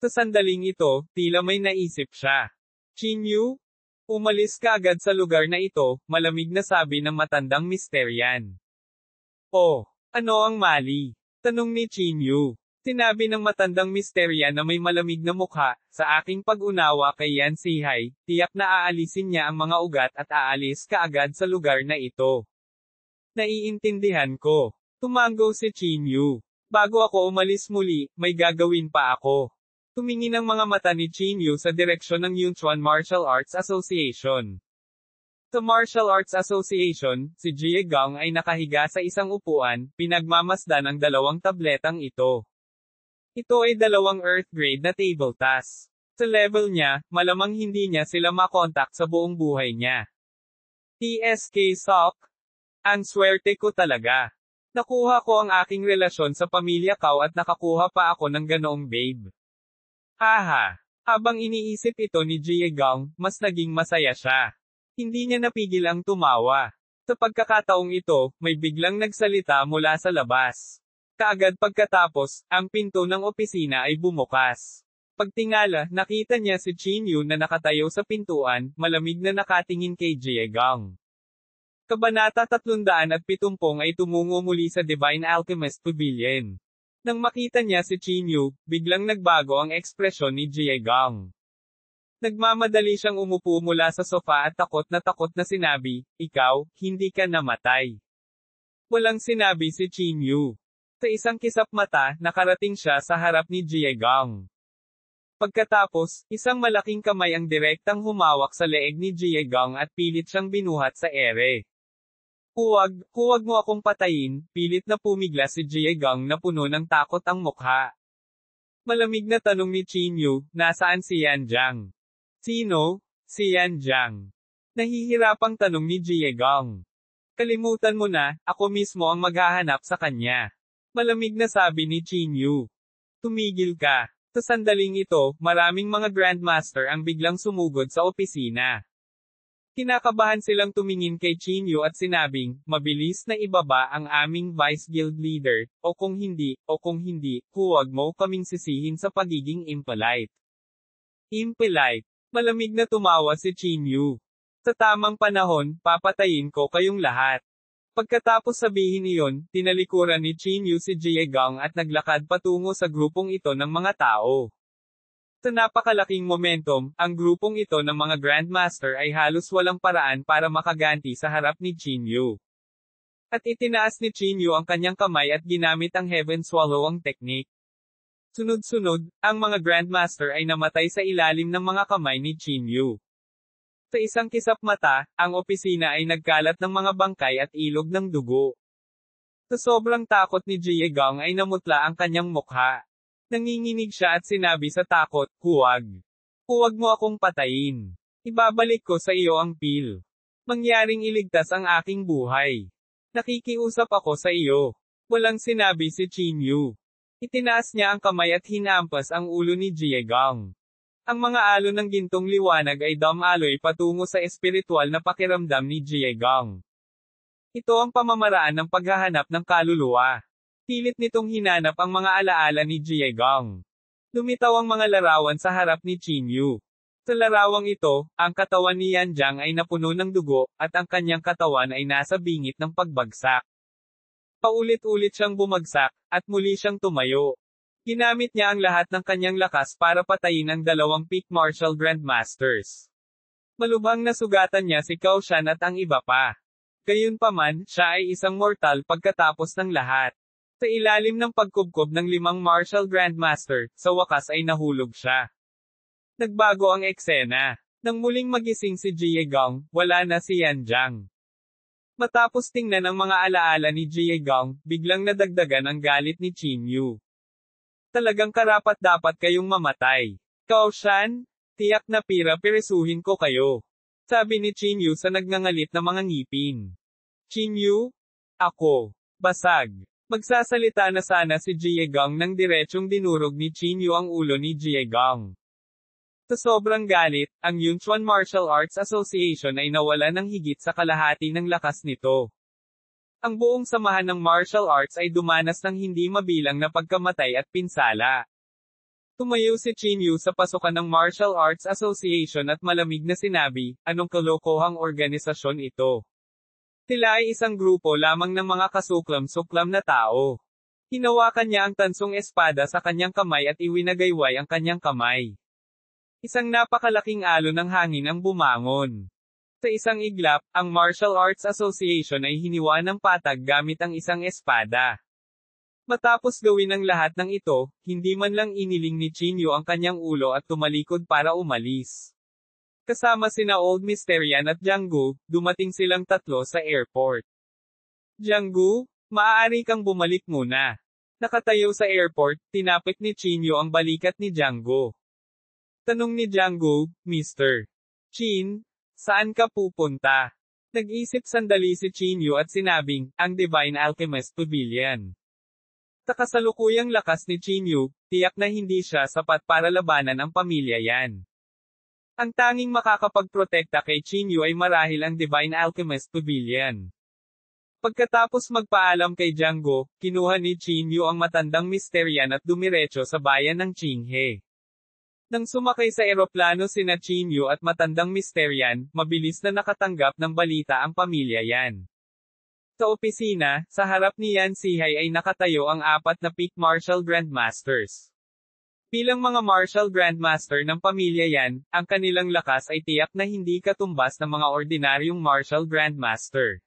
Sa sandaling ito, tila may naisip siya. Qin Yu? Umalis ka agad sa lugar na ito, malamig na sabi ng matandang Mysterian. Oh, ano ang mali? Tanong ni Qin Yu. Sinabi ng matandang Mysterian na may malamig na mukha, sa aking pag-unawa kay Yan Sihay, tiyak na aalisin niya ang mga ugat at aalis ka agad sa lugar na ito. Naiintindihan ko. Tumango si Qin Yu. Bago ako umalis muli, may gagawin pa ako. Tumingin ang mga mata ni Qin Yu sa direksyon ng Yunchuan Martial Arts Association. Sa Martial Arts Association, si Jie Gong ay nakahiga sa isang upuan, pinagmamasdan ang dalawang tabletang ito. Ito ay dalawang Earth grade na table task. Sa level niya, malamang hindi niya sila makontak sa buong buhay niya. TSK Sok. Ang swerte ko talaga. Nakuha ko ang aking relasyon sa pamilya Kao at nakakuha pa ako ng ganoong babe. Haha. Habang iniisip ito ni Jie Gong, mas naging masaya siya. Hindi niya napigil ang tumawa. Sa pagkakataong ito, may biglang nagsalita mula sa labas. Kaagad pagkatapos, ang pinto ng opisina ay bumukas. Pagtingala, nakita niya si Qin Yu na nakatayo sa pintuan, malamig na nakatingin kay Jie Gong. Kabanata 370 ay tumungo muli sa Divine Alchemist Pavilion. Nang makita niya si Qin Yu, biglang nagbago ang ekspresyon ni Jie Gong. Nagmamadali siyang umupo mula sa sofa at takot na sinabi, "Ikaw, hindi ka namatay." Walang sinabi si Qin Yu. Sa isang kisap mata, nakarating siya sa harap ni Jie Gong. Pagkatapos, isang malaking kamay ang direktang humawak sa leeg ni Jie Gong at pilit siyang binuhat sa ere. Huwag mo akong patayin, pilit na pumigla si Jie Gong na puno ng takot ang mukha. Malamig na tanong ni Qin Yu, nasaan si Yan Jiang? Sino? Si Yan Jiang. Nahihirapang tanong ni Jie Gong. Kalimutan mo na, ako mismo ang maghahanap sa kanya. Malamig na sabi ni Qin Yu. Tumigil ka. Sa sandaling ito, maraming mga Grandmaster ang biglang sumugod sa opisina. Kinakabahan silang tumingin kay Qin Yu at sinabing, mabilis na ibaba ang aming Vice Guild Leader, o kung hindi, huwag mo kaming sisihin sa pagiging impolite. Impolite. Malamig na tumawa si Qin Yu. Sa tamang panahon, papatayin ko kayong lahat. Pagkatapos sabihin iyon, tinalikuran ni Qin Yu si Jie Gong at naglakad patungo sa grupong ito ng mga tao. Sa napakalaking momentum, ang grupong ito ng mga Grandmaster ay halos walang paraan para makaganti sa harap ni Qin Yu. At itinaas ni Qin Yu ang kanyang kamay at ginamit ang Heaven Swallowing technique. Sunod-sunod, ang mga Grandmaster ay namatay sa ilalim ng mga kamay ni Qin Yu. Sa isang kisap mata, ang opisina ay nagkalat ng mga bangkay at ilog ng dugo. Sa sobrang takot ni Jie Gong ay namutla ang kanyang mukha. Nanginginig siya at sinabi sa takot, huwag. Huwag mo akong patayin. Ibabalik ko sa iyo ang pil. Mangyaring iligtas ang aking buhay. Nakikiusap ako sa iyo. Walang sinabi si Qin Yu. Itinaas niya ang kamay at hinampas ang ulo ni Jie Gong. Ang mga alon ng gintong liwanag ay dumaloy patungo sa espiritual na pakiramdam ni Jie Gong. Ito ang pamamaraan ng paghahanap ng kaluluwa. Pilit nitong hinanap ang mga alaala ni Jie Gong. Lumitaw ang mga larawan sa harap ni Qin Yu. Sa larawang ito, ang katawan ni Yan Jiang ay napuno ng dugo, at ang kanyang katawan ay nasa bingit ng pagbagsak. Paulit-ulit siyang bumagsak, at muli siyang tumayo. Ginamit niya ang lahat ng kanyang lakas para patayin ang dalawang peak martial grandmasters. Malubhang nasugatan niya si Cao Shan at ang iba pa. Gayunpaman, siya ay isang mortal pagkatapos ng lahat. Sa ilalim ng pagkubkob ng 5 martial grandmaster, sa wakas ay nahulog siya. Nagbago ang eksena. Nang muling magising si Jie Gong, wala na si Yan Jiang. Matapos tingnan ang mga alaala ni Jie Gong, biglang nadagdagan ang galit ni Qin Yu. Talagang karapat-dapat kayong mamatay. Kaoshan, tiyak na pira-pirisuhin ko kayo. Sabi ni Chinyu sa nagngangalit na mga ngipin. Chinyu? Ako. Basag. Magsasalita na sana si Jiegang nang diretsyong dinurog ni Chinyu ang ulo ni Jiegang. Sa sobrang galit, ang Yunchuan Martial Arts Association ay nawala ng higit sa kalahati ng lakas nito. Ang buong samahan ng martial arts ay dumanas ng hindi mabilang na pagkamatay at pinsala. Tumayo si Chinyu sa pasukan ng Martial Arts Association at malamig na sinabi, anong kalokohang organisasyon ito? Sila ay isang grupo lamang ng mga kasuklam-suklam na tao. Hinawakan niya ang tansong espada sa kanyang kamay at iwinagayway ang kanyang kamay. Isang napakalaking alon ng hangin ang bumangon. Sa isang iglap, ang Martial Arts Association ay hiniwa ng patag gamit ang isang espada. Matapos gawin ang lahat ng ito, hindi man lang iniling ni Chinyu ang kanyang ulo at tumalikod para umalis. Kasama sina Old Mysterian at Jianggu, dumating silang tatlo sa airport. Jianggu, maaari kang bumalik muna. Nakatayo sa airport, tinapik ni Chinyu ang balikat ni Jianggu. Tanong ni Jianggu, Mr. Chin, saan ka pupunta? Nag-isip sandali si Chinyu at sinabing, ang Divine Alchemist Pavilion. Sa kasalukuyang lakas ni Chinyu, tiyak na hindi siya sapat para labanan ang pamilya yan. Ang tanging makakapagprotekta kay Chinyu ay marahil ang Divine Alchemist Pavilion. Pagkatapos magpaalam kay Jianggu, kinuha ni Chinyu ang matandang Mysterian at dumiretso sa bayan ng Qinghe. Nang sumakay sa eroplano sina Chinyu at matandang Mysterian, mabilis na nakatanggap ng balita ang pamilya yan. Sa opisina, sa harap ni Yan Sihai ay nakatayo ang apat na peak martial grandmasters. Bilang mga martial grandmaster ng pamilya yan, ang kanilang lakas ay tiyak na hindi katumbas ng mga ordinaryong martial grandmaster.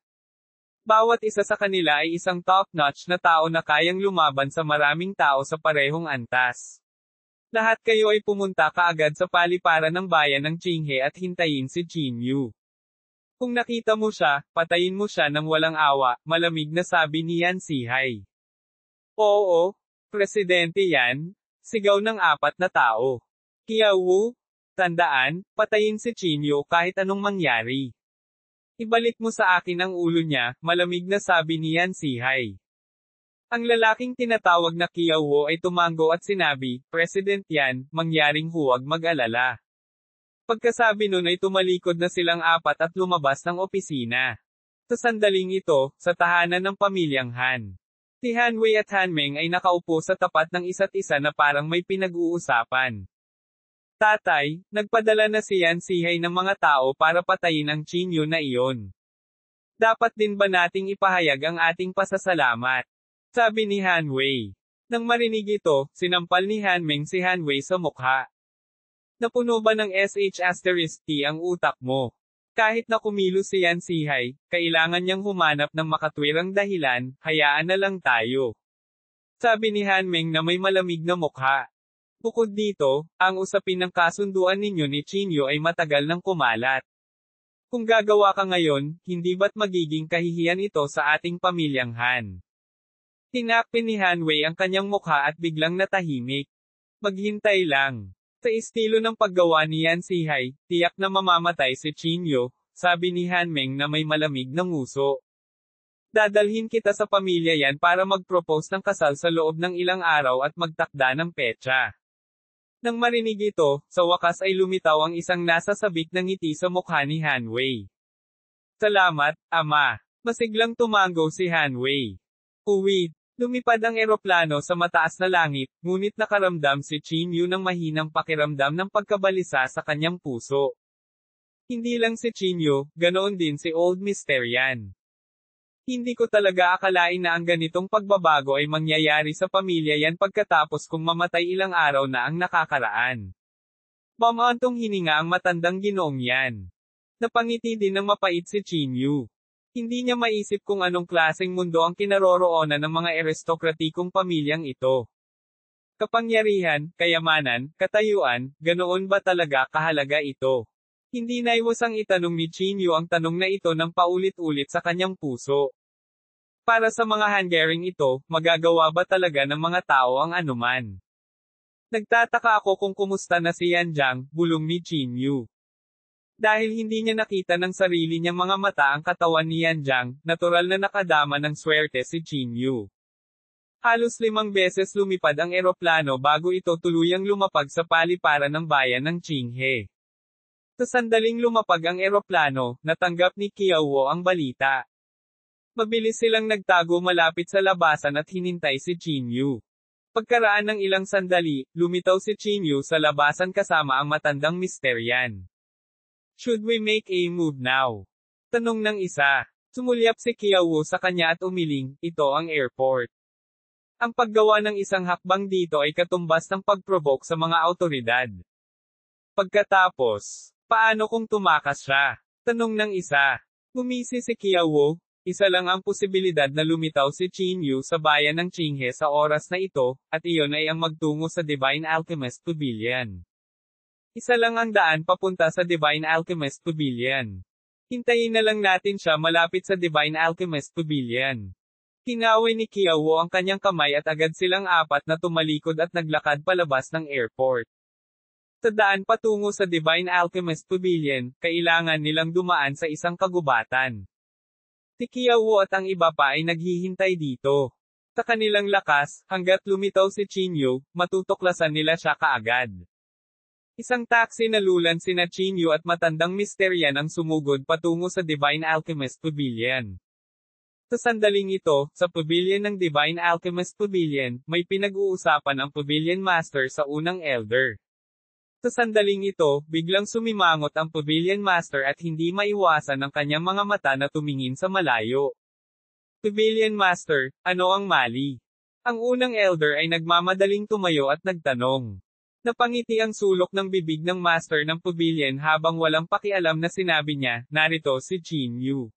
Bawat isa sa kanila ay isang top-notch na tao na kayang lumaban sa maraming tao sa parehong antas. Lahat kayo ay pumunta kaagad sa paliparan ng bayan ng Qinghe at hintayin si Chinyu. Kung nakita mo siya, patayin mo siya ng walang awa, malamig na sabi ni Yan Sihai. Oo, presidente yan, sigaw ng apat na tao. Kiawu, tandaan, patayin si Chinyu kahit anong mangyari. Ibalik mo sa akin ang ulo niya, malamig na sabi ni Yan Sihai. Ang lalaking tinatawag na Kiawo ay tumango at sinabi, President yan, mangyaring huwag mag-alala. Pagkasabi nun ay tumalikod na silang apat at lumabas ng opisina. Sa sandaling ito, sa tahanan ng pamilyang Han. Si Han Wei at Han Meng ay nakaupo sa tapat ng isa't isa na parang may pinag-uusapan. Tatay, nagpadala na si Yan Sihai ng mga tao para patayin ang Chinyu na iyon. Dapat din ba nating ipahayag ang ating pasasalamat? Sabi ni Han Wei. Nang marinig ito, sinampal ni Han Meng si Han Wei sa mukha. Napuno ba ng SH*T ang utak mo? Kahit na kumilos si Yan Sihai, kailangan niyang humanap ng makatwirang dahilan, hayaan na lang tayo. Sabi ni Han Meng na may malamig na mukha. Bukod dito, ang usapin ng kasunduan ninyo ni Chinyu ay matagal nang kumalat. Kung gagawa ka ngayon, hindi ba't magiging kahihiyan ito sa ating pamilyang Han? Tinakpin ni Han Wei ang kanyang mukha at biglang natahimik. Maghintay lang. Sa estilo ng paggawa ni Yan Sihai, tiyak na mamamatay si Chinyu, sabi ni Han Meng na may malamig na nguso. Dadalhin kita sa pamilya yan para mag-propose ng kasal sa loob ng ilang araw at magtakda ng petsa. Nang marinig ito, sa wakas ay lumitaw ang isang nasasabik na ngiti sa mukha ni Han Wei. Salamat, Ama. Masiglang tumango si Han Wei. Uwi. Lumipad ang eroplano sa mataas na langit, ngunit nakaramdam si Chinyu ng mahinang pakiramdam ng pagkabalisa sa kanyang puso. Hindi lang si Chinyu, ganoon din si Old Mysterian. Hindi ko talaga akalain na ang ganitong pagbabago ay mangyayari sa pamilya yan pagkatapos kung mamatay ilang araw na ang nakakaraan. Mamantong hininga ang matandang ginoong yan. Napangiti din ng mapait si Chinyu. Hindi niya maisip kung anong klaseng mundo ang kinaroroonan ng mga aristokratikong pamilyang ito. Kapangyarihan, kayamanan, katayuan, ganoon ba talaga kahalaga ito? Hindi naiwasang itanong ni Chinyu ang tanong na ito ng paulit-ulit sa kanyang puso. Para sa mga Hungarian ito, magagawa ba talaga ng mga tao ang anuman? Nagtataka ako kung kumusta na si Yanjiang, bulong ni Qingyu. Dahil hindi niya nakita ng sarili niyang mga mata ang katawan ni Yanjiang, natural na nakadama ng swerte si Qingyu. Halos 5 beses lumipad ang eroplano bago ito tuluyang lumapag sa paliparan ng bayan ng Qinghe. Sa sandaling lumapag ang eroplano, natanggap ni Qiaowo ang balita. Mabilis silang nagtago malapit sa labasan at hinintay si Qingyu. Pagkaraan ng ilang sandali, lumitaw si Qingyu sa labasan kasama ang matandang misteryan. Should we make a move now? Tanong ng isa. Sumulyap si Qiaowo sa kanya at umiling, ito ang airport. Ang paggawa ng isang hakbang dito ay katumbas ng pag-provoke sa mga awtoridad. Pagkatapos, paano kung tumakas siya? Tanong ng isa. Ngumisi si Qiaowo, isa lang ang posibilidad na lumitaw si Qingyu sa bayan ng Qinghe sa oras na ito, at iyon ay ang magtungo sa Divine Alchemist Pavilion. Isa lang ang daan papunta sa Divine Alchemist Pavilion. Hintayin na lang natin siya malapit sa Divine Alchemist Pavilion. Tinaway ni Qiaowo ang kanyang kamay at agad silang apat na tumalikod at naglakad palabas ng airport. Sa daan patungo sa Divine Alchemist Pavilion, kailangan nilang dumaan sa isang kagubatan. Si Qiaowo at ang iba pa ay naghihintay dito. Sa kanilang lakas, hanggat lumitaw si Qingyu, matutuklasan nila siya kaagad. Isang taxi na lulan sina Qingyu at matandang misteryan ang sumugod patungo sa Divine Alchemist Pavilion. Sa sandaling ito, sa pavilion ng Divine Alchemist Pavilion, may pinag-uusapan ang Pavilion Master sa unang Elder. Sa sandaling ito, biglang sumimangot ang Pavilion Master at hindi maiwasan ang kanyang mga mata na tumingin sa malayo. Pavilion Master, ano ang mali? Ang unang Elder ay nagmamadaling tumayo at nagtanong. Napangiti ang sulok ng bibig ng Master ng Pavilion habang walang pakialam na sinabi niya, narito si Qingyu.